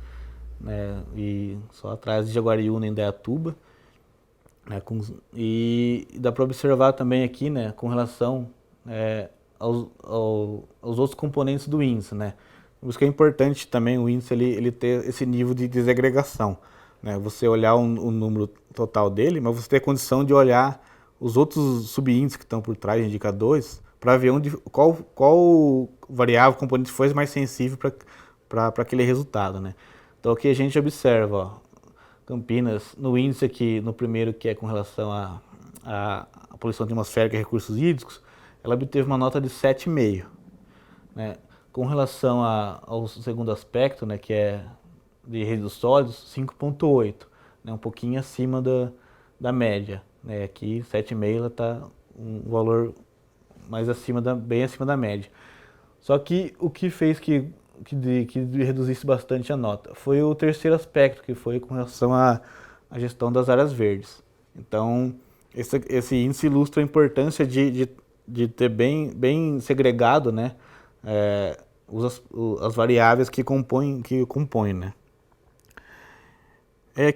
[SPEAKER 1] né? E só atrás de Jaguariúna e Indaiatuba, né? E dá para observar também aqui, né, com relação aos outros componentes do índice, né? Por isso que é importante também o índice ele ter esse nível de desagregação, né? Você olhar o número total dele, mas você ter a condição de olhar os outros subíndices que estão por trás de indicadores para ver qual variável, componente foi mais sensível para aquele resultado, né? Então aqui a gente observa, ó, Campinas, no índice aqui, no primeiro, que é com relação à poluição atmosférica e recursos hídricos, ela obteve uma nota de 7,5, né? Com relação ao segundo aspecto, né, que é de resíduos sólidos, 5,8, né, um pouquinho acima da média, né? Aqui 7,5 ela está um valor mais bem acima da média. Só que o que fez que reduzisse bastante a nota foi o terceiro aspecto, que foi com relação à gestão das áreas verdes. Então, esse índice ilustra a importância de ter bem segregado, né, as variáveis que compõem, né.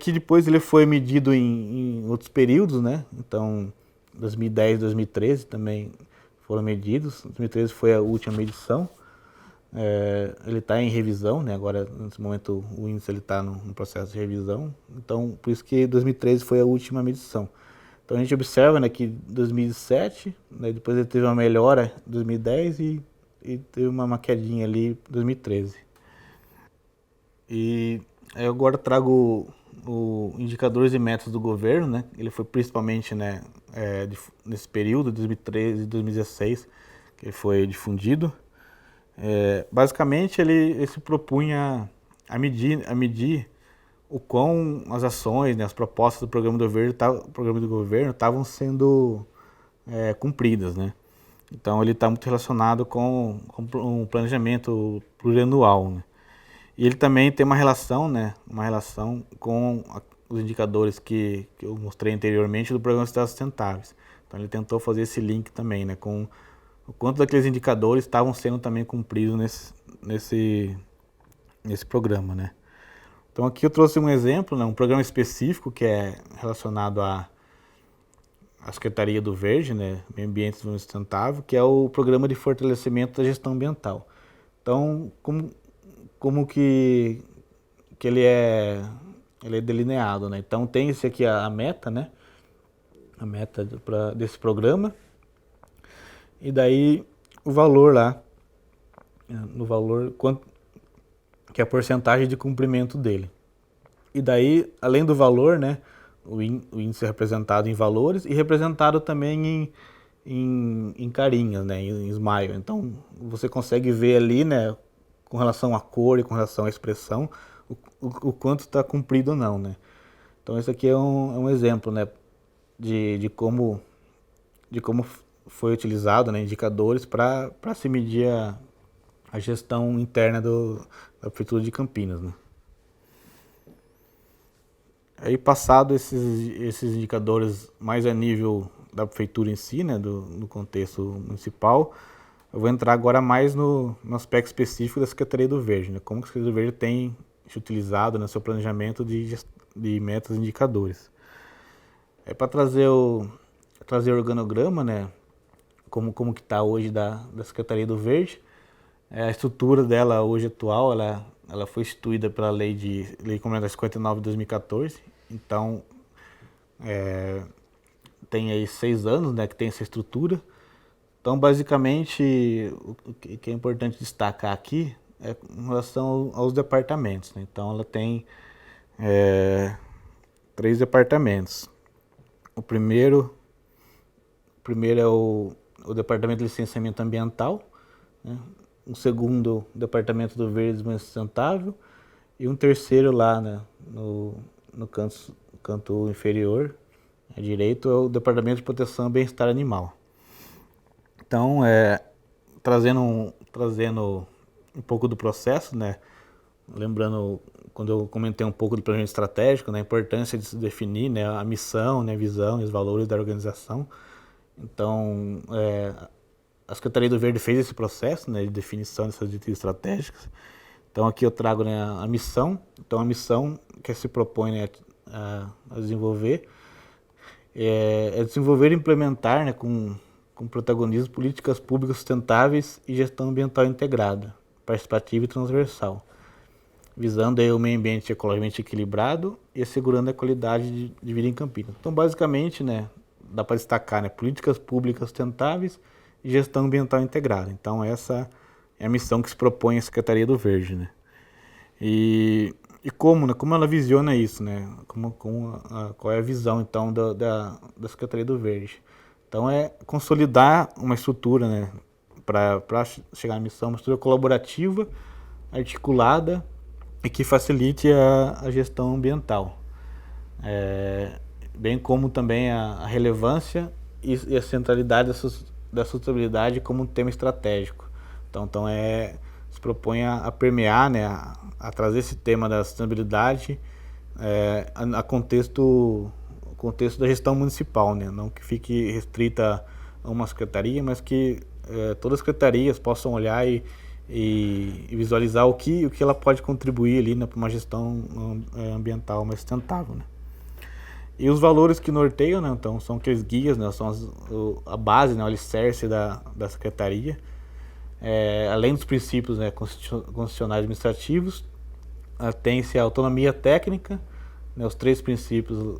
[SPEAKER 1] Que depois ele foi medido em outros períodos, né, então 2010 e 2013 também foram medidos. 2013 foi a última medição. Ele está em revisão, né? Agora, nesse momento, o índice está no processo de revisão. Então, por isso que 2013 foi a última medição. Então, a gente observa, né, que 2007, né, depois ele teve uma melhora em 2010 e teve uma quedinha ali em 2013. E eu agora trago o indicadores e metas do governo, né? Ele foi principalmente, né, nesse período, 2013 e 2016, que ele foi difundido. Basicamente, ele se propunha a medir o quão as ações, né, as propostas do programa do governo estavam sendo cumpridas, né? Então, ele está muito relacionado com um planejamento plurianual, né? E ele também tem uma relação, né, com os indicadores que eu mostrei anteriormente do Programa Cidades Sustentáveis. Então, ele tentou fazer esse link também, né, com o quanto daqueles indicadores estavam sendo também cumpridos nesse programa, né. Então aqui eu trouxe um exemplo, né, um programa específico que é relacionado à Secretaria do Verde, né, Meio Ambiente e Desenvolvimento Sustentável, que é o Programa de Fortalecimento da Gestão Ambiental. Então, como que ele é delineado, né? Então tem esse aqui a meta, né, a meta desse programa. E daí o valor lá, no valor, quanto que é a porcentagem de cumprimento dele. E daí, além do valor, né, o índice é representado em valores e representado também em carinhas, né, em smile. Então, você consegue ver ali, né, com relação à cor e com relação à expressão, o quanto está cumprido ou não, né. Então, esse aqui é um exemplo, né, de como foi utilizado, né, indicadores para se medir a gestão interna da Prefeitura de Campinas, né. Aí, passado esses indicadores mais a nível da Prefeitura em si, né, no contexto municipal, eu vou entrar agora mais no aspecto específico da Secretaria do Verde, né, como que a Secretaria do Verde tem se utilizado no seu planejamento de metas e indicadores. Para trazer o organograma, né, como que está hoje da Secretaria do Verde. A estrutura dela hoje atual, ela foi instituída pela Lei Complementar 59 de 2014, então tem aí 6 anos, né, que tem essa estrutura. Então, basicamente, o que é importante destacar aqui é em relação aos departamentos, né? Então, ela tem 3 departamentos. O primeiro é o Departamento de Licenciamento Ambiental, né? Um segundo, o Departamento do Verde e Desenvolvimento Sustentável, e um terceiro lá, né, no canto inferior, à direita, é o Departamento de Proteção e Bem-Estar Animal. Então, trazendo um pouco do processo, né? Lembrando, quando eu comentei um pouco do planejamento estratégico, né, a importância de se definir, né, a missão, né, a visão e os valores da organização. Então, a Secretaria do Verde fez esse processo, né, de definição dessas diretrizes estratégicas. Então, aqui eu trago, né, a missão. Então, a missão que se propõe, né, a desenvolver é desenvolver e implementar, né, com protagonismo, políticas públicas sustentáveis e gestão ambiental integrada, participativa e transversal, visando aí o meio ambiente ecologicamente equilibrado e assegurando a qualidade de vida em Campinas. Então, basicamente, né, dá para destacar, né, políticas públicas sustentáveis e gestão ambiental integrada. Então, essa é a missão que se propõe a Secretaria do Verde, né? E como, né, como ela visiona isso, né? Qual é a visão, então, da Secretaria do Verde? Então, é consolidar uma estrutura, né, para chegar à missão, uma estrutura colaborativa, articulada e que facilite a gestão ambiental, bem como também a relevância e a centralidade da sustentabilidade como um tema estratégico. Então se propõe a permear, né, a trazer esse tema da sustentabilidade a contexto da gestão municipal, né, não que fique restrita a uma secretaria, mas que todas as secretarias possam olhar e visualizar o que ela pode contribuir ali, né, para uma gestão ambiental mais sustentável, né. E os valores que norteiam, né, então, são aqueles guias, né, são a base, né, o alicerce da secretaria, além dos princípios, né, constitucionais e administrativos, tem-se a autonomia técnica, né, os 3 princípios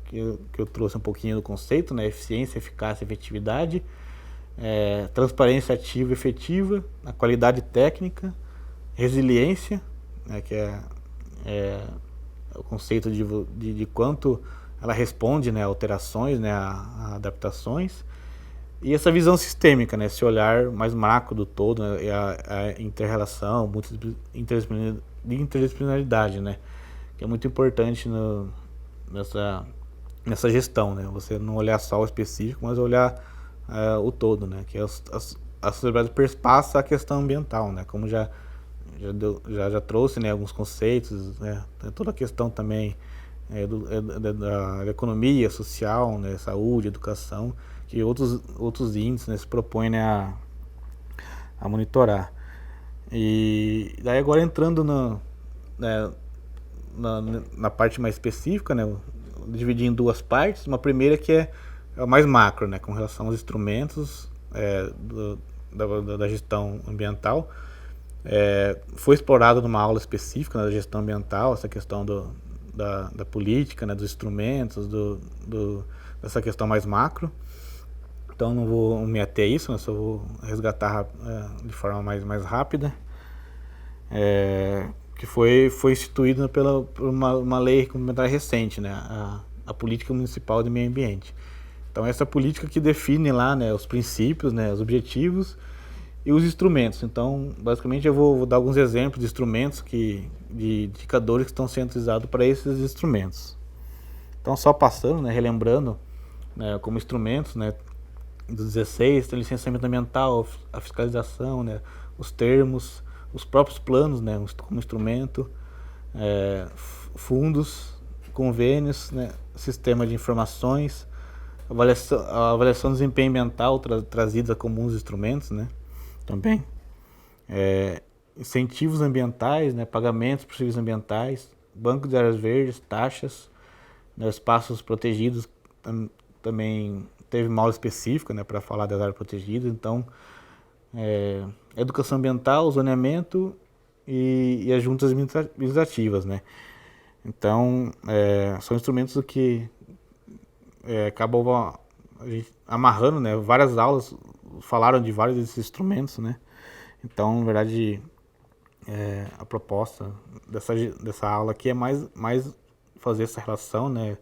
[SPEAKER 1] que eu trouxe um pouquinho do conceito, né, eficiência, eficácia e efetividade, transparência ativa e efetiva, a qualidade técnica, resiliência, né, que é o conceito de quanto ela responde, né, a alterações, né, a adaptações, e essa visão sistêmica, né, esse olhar mais macro do todo, né, a inter-relação, interdisciplinaridade, né, que é muito importante nessa gestão, né, você não olhar só o específico, mas olhar o todo, né, que a sociedade perpassa a questão ambiental, né, como já trouxe, né, alguns conceitos, né, toda a questão também da economia social, né, saúde, educação, que outros índices, né, se propõem, né, a monitorar. E daí agora entrando na parte mais específica, né, dividir em 2 partes. Uma primeira que é a mais macro, né, com relação aos instrumentos da gestão ambiental. Foi explorado numa aula específica, né, da gestão ambiental, essa questão da política, né, dos instrumentos, dessa questão mais macro. Então não vou me ater a isso, né, só vou resgatar de forma mais rápida. Que foi instituído por uma lei complementar recente, né, a Política Municipal de Meio Ambiente. Então essa política que define lá, né, os princípios, né, os objetivos e os instrumentos. Então, basicamente, eu vou dar alguns exemplos de instrumentos, de indicadores que estão sendo utilizados para esses instrumentos. Então, só passando, né, relembrando, né, como instrumentos, né, dos 16, tem licenciamento ambiental, a fiscalização, né, os termos, os próprios planos, né, como instrumento, fundos, convênios, né, sistema de informações, a avaliação do desempenho ambiental trazida como uns instrumentos, né, também, incentivos ambientais, né, pagamentos por serviços ambientais, banco de áreas verdes, taxas, né, espaços protegidos, também teve uma aula específica, né, para falar das áreas protegidas. Então, educação ambiental, zoneamento e as juntas administrativas, né. Então, são instrumentos que acabam amarrando, né, várias aulas falaram de vários desses instrumentos, né. Então, na verdade, a proposta dessa aula aqui é mais fazer essa relação, né,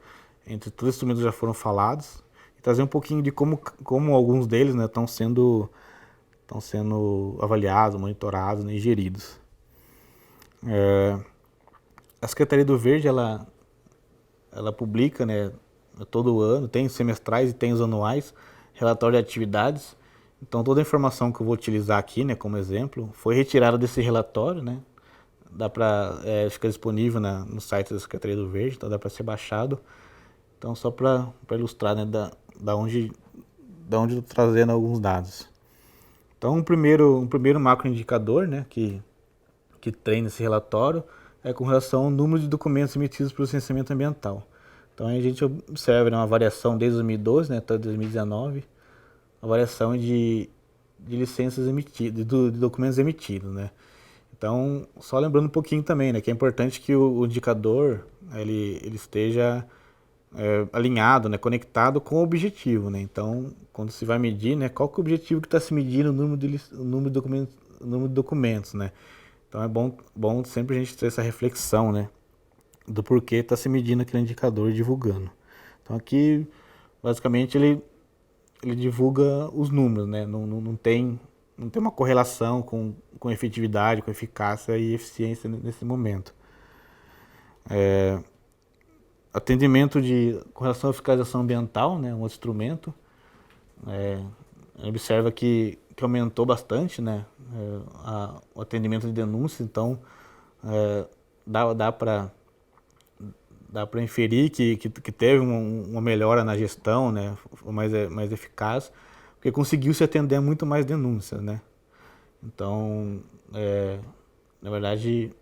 [SPEAKER 1] entre todos os instrumentos que já foram falados e trazer um pouquinho de como alguns deles, né, estão sendo avaliados, monitorados, né, e geridos. A Secretaria do Verde, ela publica, né, todo ano, tem os semestrais e tem os anuais, relatório de atividades, Então toda a informação que eu vou utilizar aqui, né, como exemplo, foi retirada desse relatório, né? Dá para ficar disponível no site da Secretaria do Verde, então dá para ser baixado. Então só para ilustrar, né, da onde eu estou trazendo alguns dados. Então um primeiro macroindicador, né, que tem nesse relatório é com relação ao número de documentos emitidos pelo licenciamento ambiental. Então a gente observa, né, uma variação desde 2012, né, até 2019, a variação de licenças emitidas, de documentos emitidos, né. Então, só lembrando um pouquinho também, né, que é importante que o indicador ele esteja alinhado, né, conectado com o objetivo, né. Então, quando se vai medir, né, qual que é o objetivo que está se medindo o número de documentos, né. Então é bom sempre a gente ter essa reflexão, né, do porquê está se medindo aquele indicador e divulgando. Então aqui, basicamente, ele divulga os números, né, não tem uma correlação com efetividade, com eficácia e eficiência nesse momento. Atendimento com relação à fiscalização ambiental, né, um outro instrumento, observa que aumentou bastante, né, o atendimento de denúncias, então dá para inferir que teve uma melhora na gestão, né, mais eficaz, porque conseguiu se atender muito mais denúncias, né. Então, na verdade,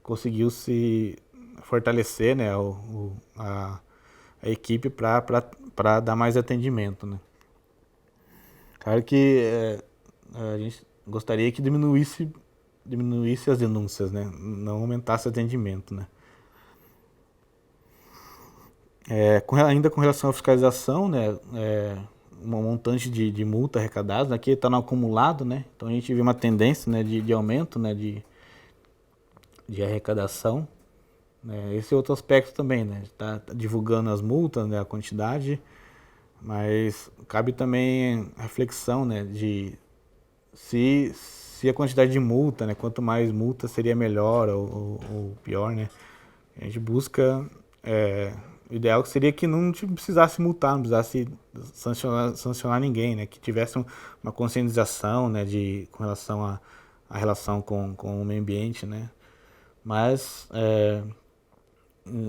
[SPEAKER 1] conseguiu se fortalecer, né, a equipe para dar mais atendimento, né. Claro que a gente gostaria que diminuísse as denúncias, né, não aumentasse o atendimento, né. Ainda com relação à fiscalização, né, um montante de multa arrecadada, aqui está no acumulado, né, então a gente vê uma tendência, né, de aumento, né, de arrecadação, né. Esse é outro aspecto também, né, tá divulgando as multas, né, a quantidade, mas cabe também a reflexão, né, de se a quantidade de multa, né, quanto mais multa seria melhor ou pior, né. A gente busca, o ideal seria que não precisasse multar, não precisasse sancionar ninguém, né, que tivesse uma conscientização, né, com relação à relação com o meio ambiente, né. Mas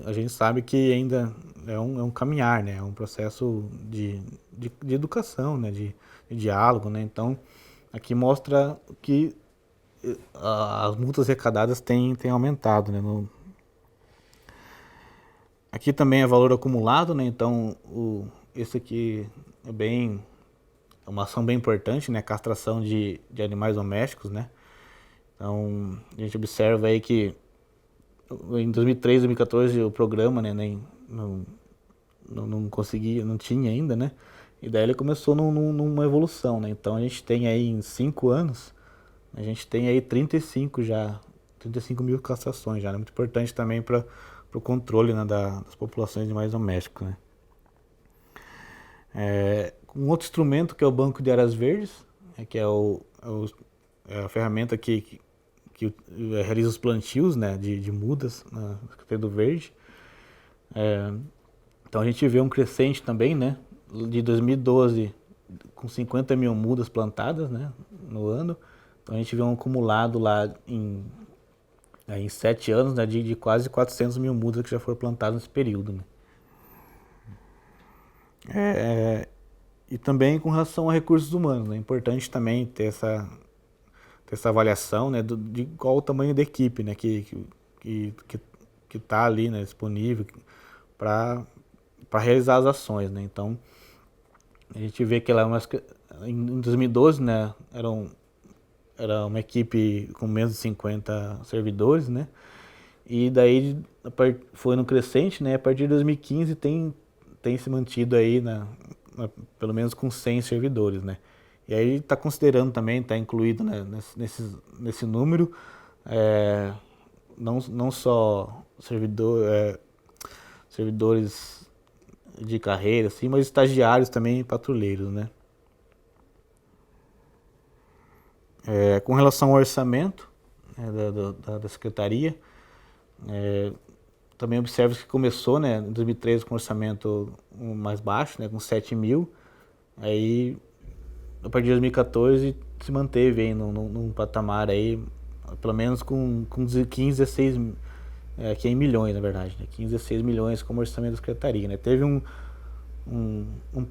[SPEAKER 1] a gente sabe que ainda é um caminhar, né, é um processo de educação, né, de diálogo, né. Então aqui mostra que as multas arrecadadas têm aumentado, né. Aqui também é valor acumulado, né, então esse aqui é uma ação bem importante, né, castração de animais domésticos, né. Então a gente observa aí que em 2013, 2014 o programa, né, nem não conseguia, não tinha ainda, né. E daí ele começou numa evolução, né. Então a gente tem aí em 5 anos, a gente tem aí 35 mil castrações já, né? Muito importante também para o controle, né, das populações de animais domésticos, né. Um outro instrumento que é o Banco de Áreas Verdes, que é a ferramenta que realiza os plantios, né, de mudas na Secretaria do Verde. Então a gente vê um crescente também, né, de 2012 com 50 mil mudas plantadas, né, no ano. Então a gente vê um acumulado lá em 7 anos, né, de quase 400 mil mudas que já foram plantadas nesse período, né. E também com relação a recursos humanos, né, é importante também ter essa avaliação, né, de qual o tamanho da equipe, né, que está ali, né, disponível para realizar as ações, né. Então a gente vê que em 2012, né, era uma equipe com menos de 50 servidores, né, e daí foi no crescente, né, a partir de 2015 tem se mantido aí pelo menos com 100 servidores, né. E aí está considerando também, está incluído, né, nesse número, não só servidores de carreira, assim, mas estagiários também e patrulheiros, né. Com relação ao orçamento, né, da secretaria, também observa que começou, né, em 2013 com orçamento mais baixo, né, com 7 mil, aí a partir de 2014 se manteve aí num patamar aí, pelo menos com 15, 16, que é em milhões na verdade, né? 15, 16 milhões como orçamento da Secretaria, né? Teve um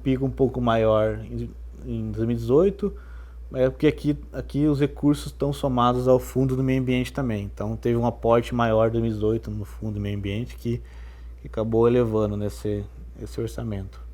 [SPEAKER 1] pico um pouco maior em 2018, mas é porque aqui os recursos estão somados ao Fundo do Meio Ambiente também. Então teve um aporte maior em 2018 no Fundo do Meio Ambiente que acabou elevando esse orçamento.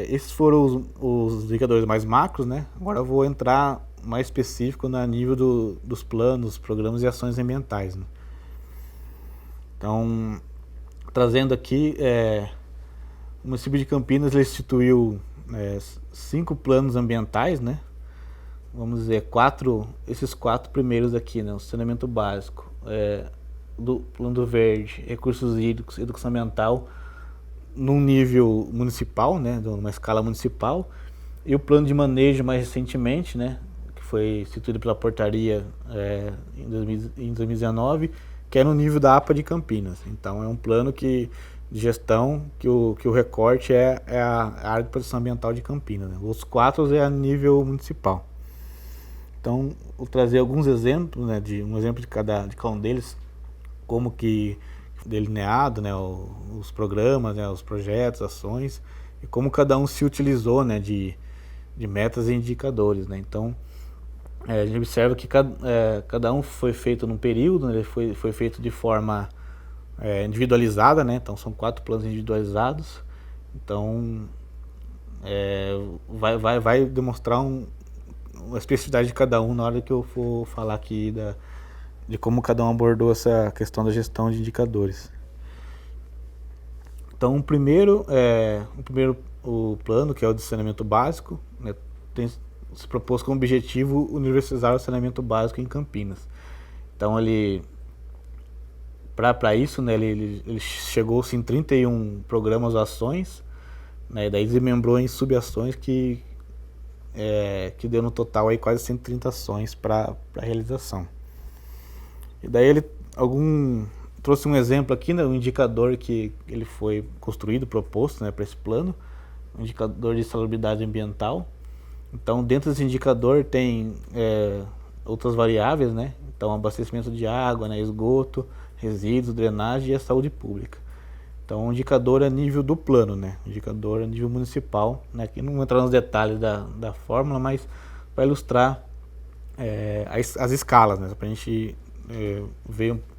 [SPEAKER 1] Esses foram os indicadores mais macros, né? Agora eu vou entrar mais específico no nível dos planos, programas e ações ambientais, né? Então, trazendo aqui, o município de Campinas ele instituiu 5 planos ambientais, né? Vamos dizer, esses 4 primeiros aqui, né? O saneamento básico, do plano verde, recursos hídricos, educação ambiental, num nível municipal, né, numa escala municipal, e o plano de manejo mais recentemente, né, que foi instituído pela portaria em 2019, que é no nível da APA de Campinas. Então é um plano de gestão que o recorte é a área de proteção ambiental de Campinas, né. Os 4 é a nível municipal. Então vou trazer alguns exemplos, né, um exemplo de cada um deles, como que delineado, né, os programas, né, os projetos, ações, e como cada um se utilizou, né, de metas e indicadores, né. Então a gente observa que cada um foi feito num período, né, ele foi feito de forma individualizada, né. Então são 4 planos individualizados. Então vai demonstrar uma especificidade de cada um na hora que eu for falar aqui de como cada um abordou essa questão da gestão de indicadores. Então, o plano, que é o de saneamento básico, né, se propôs como objetivo universalizar o saneamento básico em Campinas. Então, para isso, né, ele chegou-se em 31 programas ou ações, né, e daí desmembrou em subações que deu no total aí quase 130 ações para realização. E daí ele trouxe um exemplo aqui, né, um indicador que ele foi construído, proposto, né, para esse plano, um indicador de salubridade ambiental. Então dentro desse indicador tem outras variáveis, né, então abastecimento de água, né, esgoto, resíduos, drenagem e a saúde pública. Então o indicador a nível do plano, né, indicador a nível municipal, né, aqui não vou entrar nos detalhes da fórmula, mas vai ilustrar as escalas, né, para a gente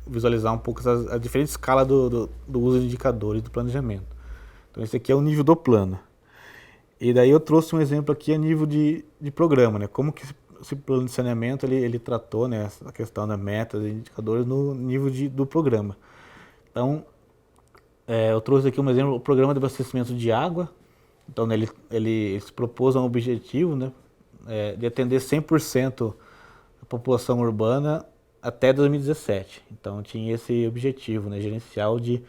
[SPEAKER 1] visualizar um pouco a diferente escala do uso de indicadores do planejamento. Então esse aqui é o nível do plano. E daí eu trouxe um exemplo aqui a nível de programa, né? Como que esse plano de saneamento ele tratou, né, a questão das metas e indicadores no nível do programa. Então eu trouxe aqui um exemplo, o programa de abastecimento de água. Então né, ele se propôs um objetivo, né, de atender 100% da população urbana até 2017. Então tinha esse objetivo, né, gerencial de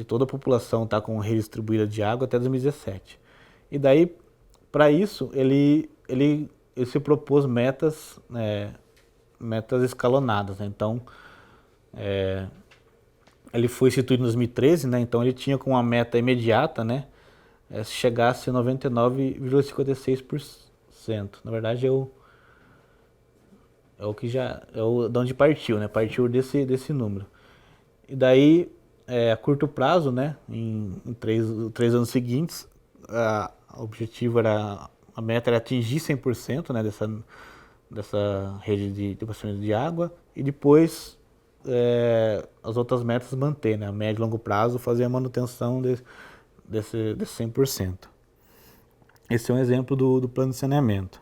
[SPEAKER 1] toda a população estar com rede distribuída de água até 2017. E daí, para isso, ele se propôs metas escalonadas, né? Então ele foi instituído em 2013, né? Então ele tinha como uma meta imediata, né, se chegasse a 99,56%. Na verdade é o que de onde partiu, né? Partiu desse número. E daí, a curto prazo, né? Em 3 anos seguintes, o objetivo a meta era atingir 100%, né? Dessa rede de abastecimento de água, e depois as outras metas manter, né? A médio e longo prazo fazer a manutenção desse 100%. Esse é um exemplo do plano de saneamento.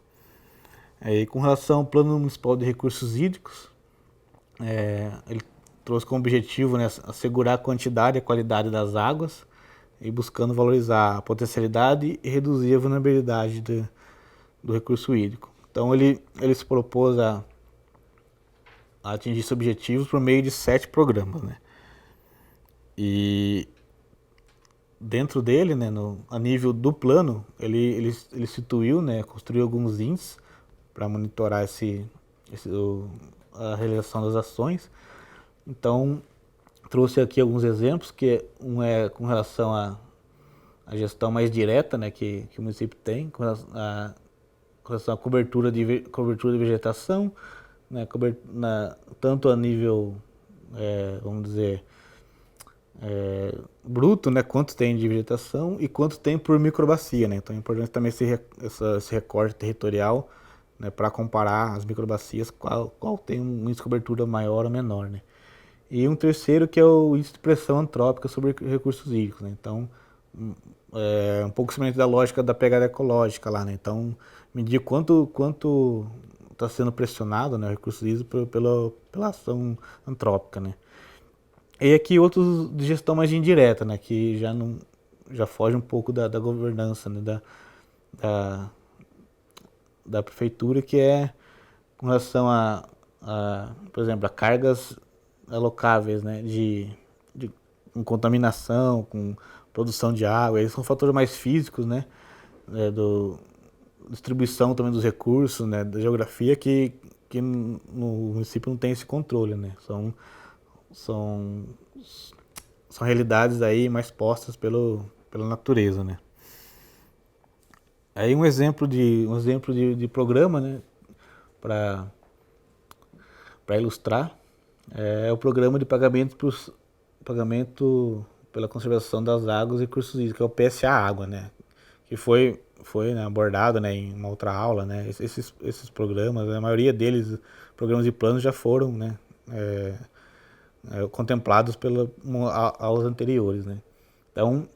[SPEAKER 1] Com relação ao Plano Municipal de Recursos Hídricos, ele trouxe como objetivo, né, assegurar a quantidade e a qualidade das águas e buscando valorizar a potencialidade e reduzir a vulnerabilidade do recurso hídrico. Então ele se propôs a atingir esses objetivos por meio de 7 programas, né? E dentro dele, né, a nível do plano, ele instituiu, né, construiu alguns índices para monitorar a realização das ações. Então, trouxe aqui alguns exemplos, que um é com relação à gestão mais direta, né, que o município tem, com relação à cobertura de vegetação, né, tanto a nível, vamos dizer, bruto, né, quanto tem de vegetação e quanto tem por microbacia, né? Então é importante também esse recorte territorial, né, para comparar as microbacias, qual tem um índice de cobertura maior ou menor, né? E um terceiro que é o índice de pressão antrópica sobre recursos hídricos, né? Então, um pouco semelhante da lógica da pegada ecológica lá, né? Então, medir quanto está sendo pressionado, né, o recurso hídrico pela ação antrópica, né? E aqui outros de gestão mais indireta, né, que já foge um pouco da governança, né, da, da prefeitura, que é com relação por exemplo, a cargas alocáveis, né, com contaminação, com produção de água. Eles são fatores mais físicos, né, distribuição também dos recursos, né, da geografia, que no município não tem esse controle, né. São realidades aí mais postas pela natureza, né. Aí um exemplo de programa, né, para ilustrar, é o programa de pagamento pela conservação das águas e recursos hídricos, que é o PSA Água, né, que foi né, abordado, né, em uma outra aula, né. Esses programas, a maioria deles, programas e planos, já foram, né, contemplados pelas aulas anteriores, né. Então,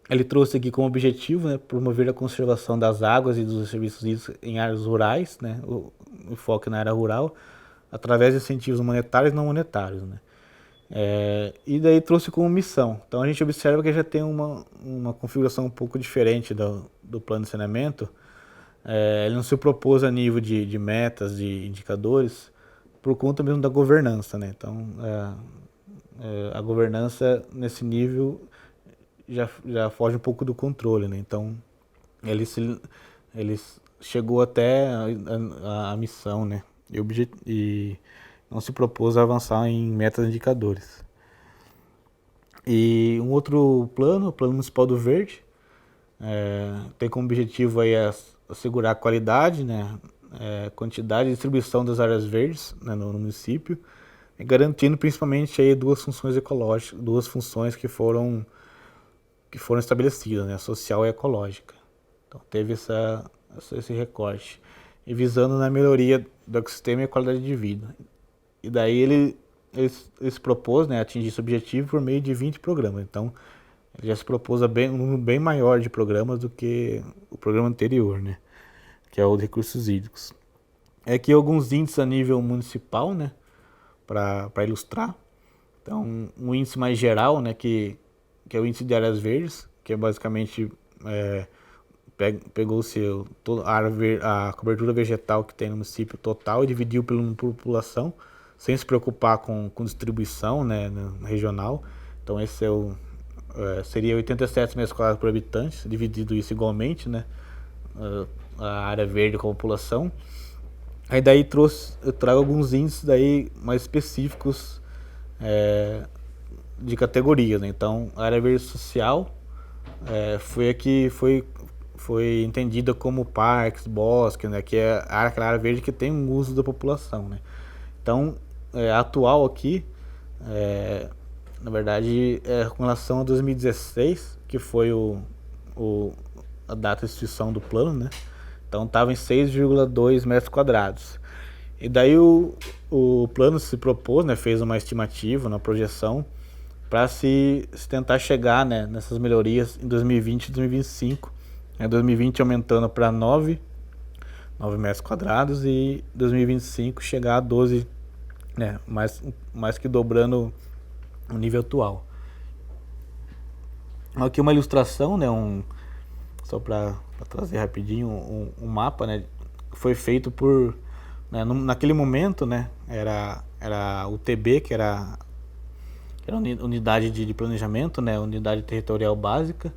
[SPEAKER 1] ele trouxe aqui como objetivo, né, promover a conservação das águas e dos serviços hídricos em áreas rurais, né, o foco na área rural, através de incentivos monetários e não monetários, né. E daí trouxe como missão. Então a gente observa que já tem uma configuração um pouco diferente do plano de saneamento. Ele não se propôs a nível de metas, de indicadores, por conta mesmo da governança, né. Então a governança nesse nível já foge um pouco do controle, né. Então ele chegou até a missão, né, e não se propôs a avançar em metas e indicadores. E um outro plano, o Plano Municipal do Verde, tem como objetivo aí assegurar a qualidade, né, quantidade e distribuição das áreas verdes, né, no município, garantindo principalmente aí duas funções ecológicas, duas funções que foram estabelecidas, né, a social e a ecológica. Então teve esse recorte, e visando na melhoria do ecossistema e a qualidade de vida. E daí ele se propôs, né, atingir esse objetivo por meio de 20 programas. Então ele já se propôs a um número bem maior de programas do que o programa anterior, né, que é o de recursos hídricos. Aqui alguns índices a nível municipal, né, para ilustrar. Então, um índice mais geral, né, que é o índice de áreas verdes, que é basicamente pegou-se a cobertura vegetal que tem no município total e dividiu por população, sem se preocupar com distribuição, né, regional. Então esse seria 87 metros quadrados por habitante, dividido isso igualmente, né, a área verde com a população. Aí daí eu trago alguns índices daí mais específicos de categorias, né? Então a área verde social foi entendida como parques, bosques, né, que é aquela área verde que tem um uso da população, né. Então, atual aqui, na verdade, com relação a 2016, que foi a data de instituição do plano, né. Então estava em 6,2 metros quadrados. E daí o plano se propôs, né, fez uma estimativa, uma projeção, para se tentar chegar, né, nessas melhorias em 2020 e 2025. 2020 aumentando para 9 metros quadrados e 2025 chegar a 12, né, mais que dobrando o nível atual. Aqui uma ilustração, né, só para trazer rapidinho um mapa, né, foi feito né, naquele momento, né, era o TB, que era que era unidade de planejamento, né, unidade territorial básica.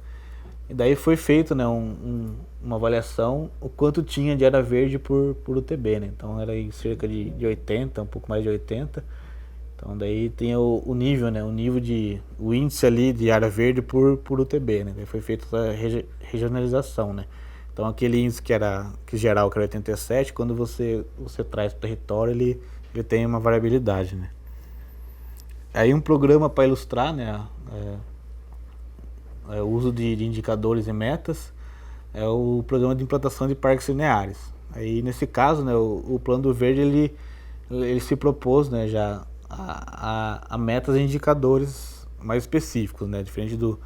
[SPEAKER 1] E daí foi feito, né, uma avaliação o quanto tinha de área verde por UTB, né? Então era em cerca de 80, um pouco mais de 80. Então daí tem o nível, né, o índice ali de área verde por UTB, né? Daí foi feita essa regionalização, né? Então aquele índice que geral, que era 87, quando você traz para o território, ele tem uma variabilidade, né? Aí um programa para ilustrar, né, o uso de indicadores e metas é o programa de implantação de parques lineares. Aí nesse caso, né, o Plano do Verde ele se propôs, né, já a metas e indicadores mais específicos, né, diferente do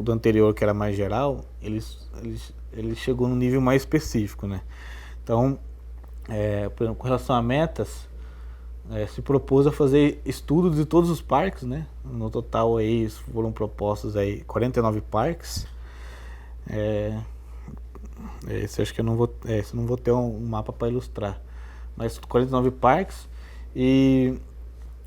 [SPEAKER 1] anterior, que era mais geral. Ele chegou num nível mais específico, né. Então, por exemplo, com relação a metas, se propôs a fazer estudos de todos os parques, né? No total aí foram propostos aí 49 parques. Esse acho que eu não vou ter um mapa para ilustrar, mas 49 parques e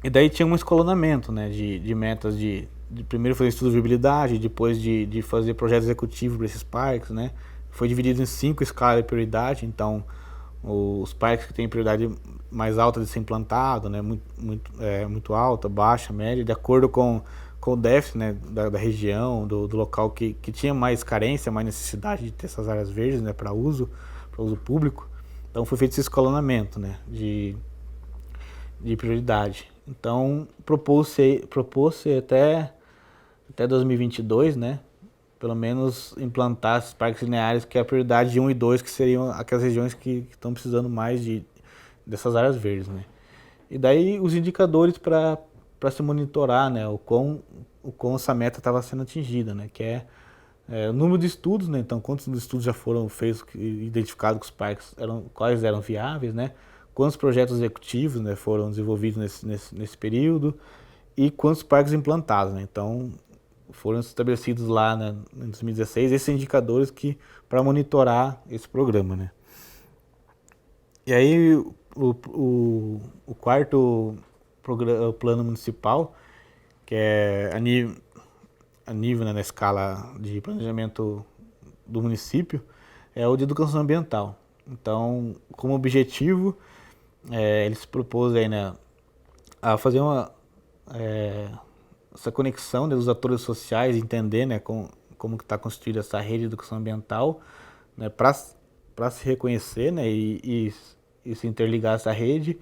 [SPEAKER 1] daí tinha um escalonamento, né? De metas de primeiro fazer estudo de viabilidade, depois de fazer projeto executivo para esses parques, né? Foi dividido em 5 escalas de prioridade, então os parques que têm prioridade mais alta de ser implantado, né, muito alta, baixa, média, de acordo com o déficit, né, da região, do local que tinha mais carência, mais necessidade de ter essas áreas verdes, né, para uso público. Então foi feito esse escalonamento, né, de prioridade. Então propôs-se até 2022, né, pelo menos implantar esses parques lineares, que é a prioridade de 1 e 2, que seriam aquelas regiões que estão precisando mais dessas áreas verdes, né? E daí os indicadores para se monitorar, né, o quão essa meta estava sendo atingida, né, que é o número de estudos, né, então quantos estudos já foram feitos, identificados que os parques quais eram viáveis, né, quantos projetos executivos, né, foram desenvolvidos nesse período e quantos parques implantados, né. Então foram estabelecidos lá, né, em 2016 esses indicadores para monitorar esse programa, né. E aí o quarto plano municipal, que é a nível, né, na escala de planejamento do município, é o de educação ambiental. Então, como objetivo, ele se propôs aí, né, a fazer essa conexão, né, dos atores sociais, entender, né, como que está constituída essa rede de educação ambiental, né, para se reconhecer, né, e se interligar a essa rede.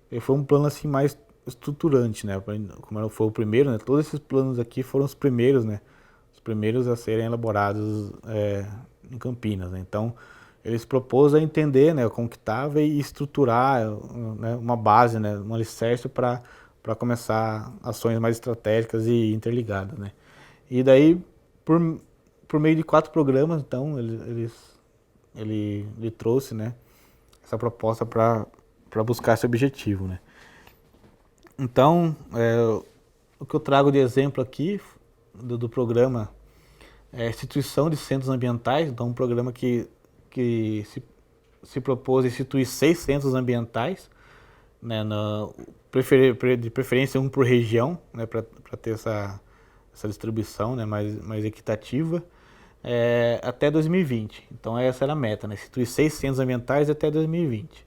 [SPEAKER 1] E foi um plano assim mais estruturante, né, como foi o primeiro, né, todos esses planos aqui foram os primeiros, né, os primeiros a serem elaborados em Campinas, né. Então ele se propôs a entender, né, como que estava e estruturar, né, uma base, né, um alicerce para começar ações mais estratégicas e interligadas, né. E daí, por meio de 4 programas, então, ele trouxe, né, essa proposta para buscar esse objetivo, né. Então, o que eu trago de exemplo aqui do programa é a instituição de centros ambientais, então um programa que se propôs a instituir 6 centros ambientais, né, de preferência um por região, né, para ter essa distribuição, né, mais equitativa, até 2020. Então essa era a meta, né, instituir 6 centros ambientais até 2020.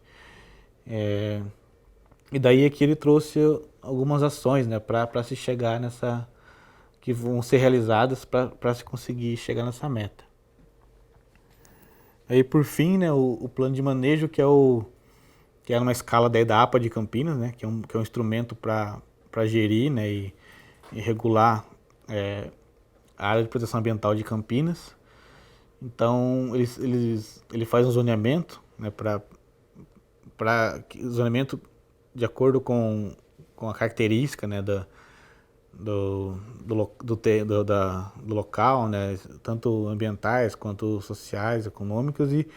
[SPEAKER 1] E daí aqui ele trouxe algumas ações, né, para se chegar que vão ser realizadas para se conseguir chegar nessa meta. Aí por fim, né, o plano de manejo, que é numa escala da APA de Campinas, né, que é um instrumento para gerir, né, e regular a área de proteção ambiental de Campinas. Então ele faz um zoneamento, né, para zoneamento de acordo com a característica, né, do local, né, tanto ambientais quanto sociais, econômicos, e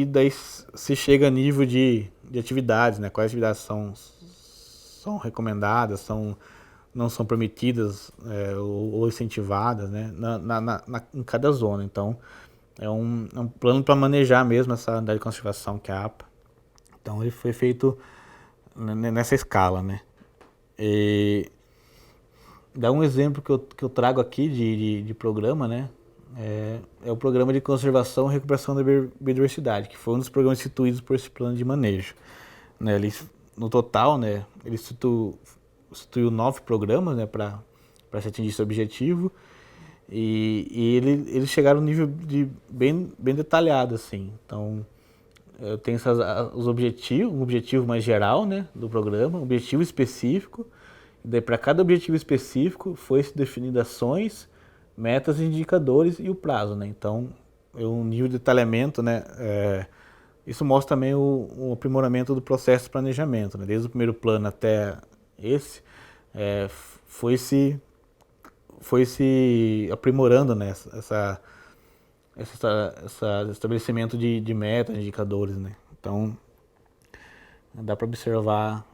[SPEAKER 1] daí se chega a nível de atividades, né, quais atividades são recomendadas, não são permitidas ou incentivadas, né, em cada zona. Então é um plano para manejar mesmo essa unidade de conservação, que é a APA. Então ele foi feito nessa escala, né. E dá um exemplo que eu trago aqui de programa, né? É o Programa de Conservação e Recuperação da Biodiversidade, que foi um dos programas instituídos por esse plano de manejo. Né? No total, né, ele instituiu 9 programas, né, para se atingir esse objetivo. E eles chegaram no nível bem detalhado, assim. Então, eu tenho os objetivos, um objetivo mais geral, né, do programa, um objetivo específico. E daí, para cada objetivo específico, foi-se definido ações, metas, indicadores e o prazo, né. Então, é um nível de detalhamento, né. Isso mostra também o aprimoramento do processo de planejamento, né. Desde o primeiro plano até esse, foi-se aprimorando, né, esse estabelecimento de metas, de indicadores, né. Então, dá para observar,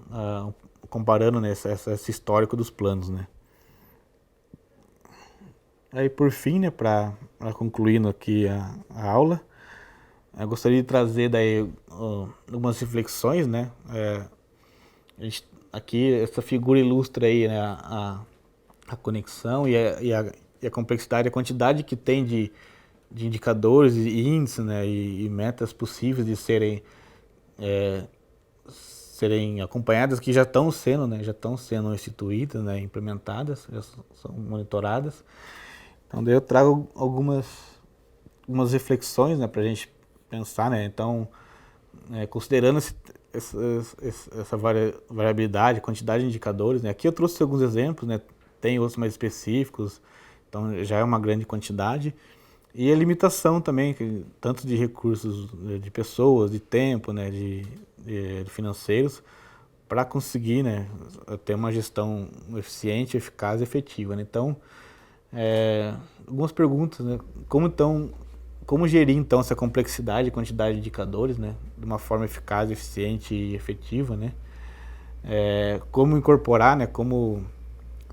[SPEAKER 1] comparando, né, esse histórico dos planos, né. Aí, por fim, né, para concluindo aqui a aula, eu gostaria de trazer daí algumas reflexões, né. Aqui, essa figura ilustra aí, né, a conexão e a complexidade, a quantidade que tem de indicadores e índices, né, e metas possíveis de serem acompanhadas, que já estão sendo instituídas, né, implementadas, já são monitoradas. Então, daí eu trago algumas reflexões, né, para a gente pensar, né. Então, considerando essa variabilidade, quantidade de indicadores, né. Aqui eu trouxe alguns exemplos, né, tem outros mais específicos, então já é uma grande quantidade. E a limitação também, tanto de recursos, de pessoas, de tempo, né, de financeiros, para conseguir, né, ter uma gestão eficiente, eficaz e efetiva, né. Então, algumas perguntas, né, como gerir então essa complexidade e quantidade de indicadores, né, de uma forma eficaz, eficiente e efetiva, né. Como incorporar, né, como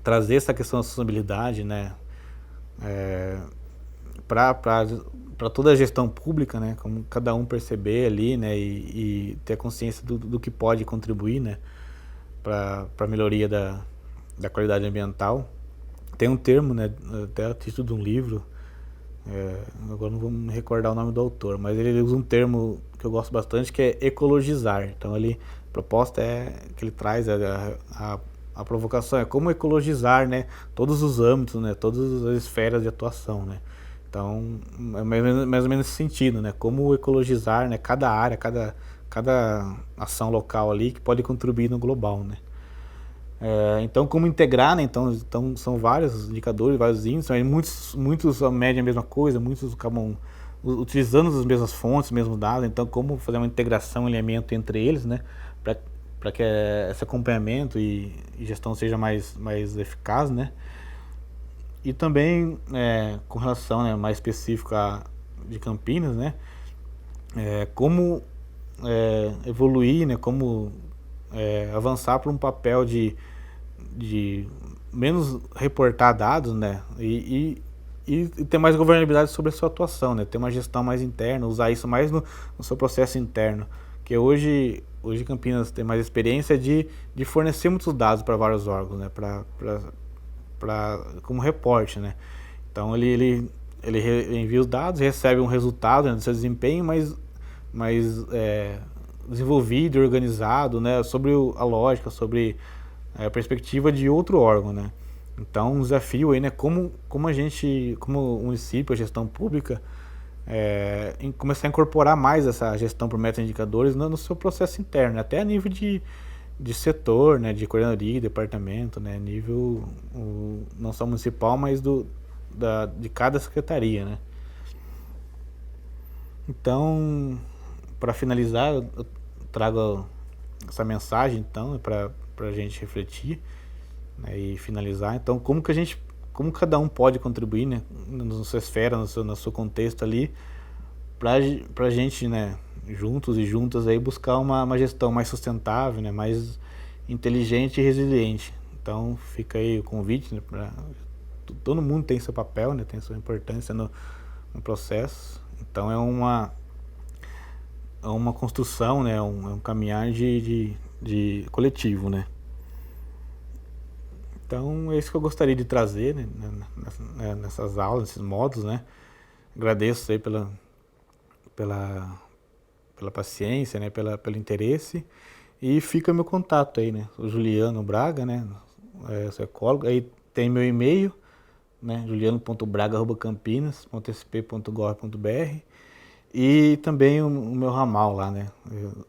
[SPEAKER 1] trazer essa questão da sustentabilidade, né, para toda a gestão pública, né, como cada um perceber ali, né, e ter consciência do que pode contribuir, né, para a melhoria da qualidade ambiental. Tem um termo, né, até a título de um livro, agora não vou me recordar o nome do autor, mas ele usa um termo que eu gosto bastante, que é ecologizar. Então, a proposta que ele traz, a provocação é como ecologizar, né, todos os âmbitos, né, todas as esferas de atuação, né. Então, é mais ou menos nesse sentido, né, como ecologizar, né, cada área, cada ação local ali que pode contribuir no global, né. Então, como integrar, né, então são vários indicadores, vários índices, mas muitos medem a mesma coisa, muitos acabam utilizando as mesmas fontes, os mesmos dados. Então, como fazer uma integração, um alinhamento entre eles, né, para que esse acompanhamento e gestão seja mais eficaz, né. E também, com relação, né, mais específica de Campinas, né, como evoluir, né, como avançar para um papel de menos reportar dados, né, e ter mais governabilidade sobre a sua atuação, né, ter uma gestão mais interna, usar isso mais no seu processo interno, que hoje Campinas tem mais experiência de fornecer muitos dados para vários órgãos, né, como reporte, né. Então ele envia os dados, recebe um resultado, né, do seu desempenho, mas desenvolvido e organizado, né, sobre a lógica, sobre a perspectiva de outro órgão, né. Então, um desafio aí, né, como o município, a gestão pública, começar a incorporar mais essa gestão por metas e indicadores no seu processo interno, né, até a nível de setor, né, de coordenadoria, departamento, né, nível não só municipal, mas de cada secretaria, né. Então, para finalizar, eu trago essa mensagem, então, para a gente refletir, né, e finalizar. Então, como cada um pode contribuir, né, na sua esfera, no seu contexto ali, para a gente, né, juntos e juntas aí buscar uma gestão mais sustentável, né, mais inteligente e resiliente. Então, fica aí o convite, né, todo mundo tem seu papel, né, tem sua importância no processo. Então, é uma construção, né, um caminhar de coletivo, né. Então é isso que eu gostaria de trazer, né, nessas aulas, nesses módulos, né? Agradeço aí pela paciência, né, pelo interesse. E fica meu contato aí, né? O Juliano Braga, né? Sou ecólogo. Aí tem meu e-mail, né? juliano.braga@campinas.sp.gov.br. E também o meu ramal lá, né?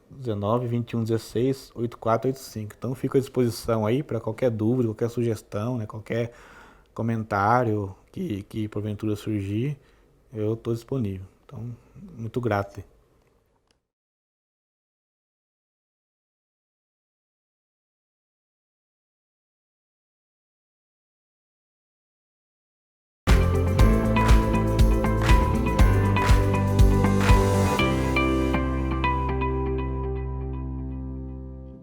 [SPEAKER 1] 19 21 16 8485. Então fico à disposição aí para qualquer dúvida, qualquer sugestão, né? Qualquer comentário que porventura surgir, eu estou disponível. Então, muito grato.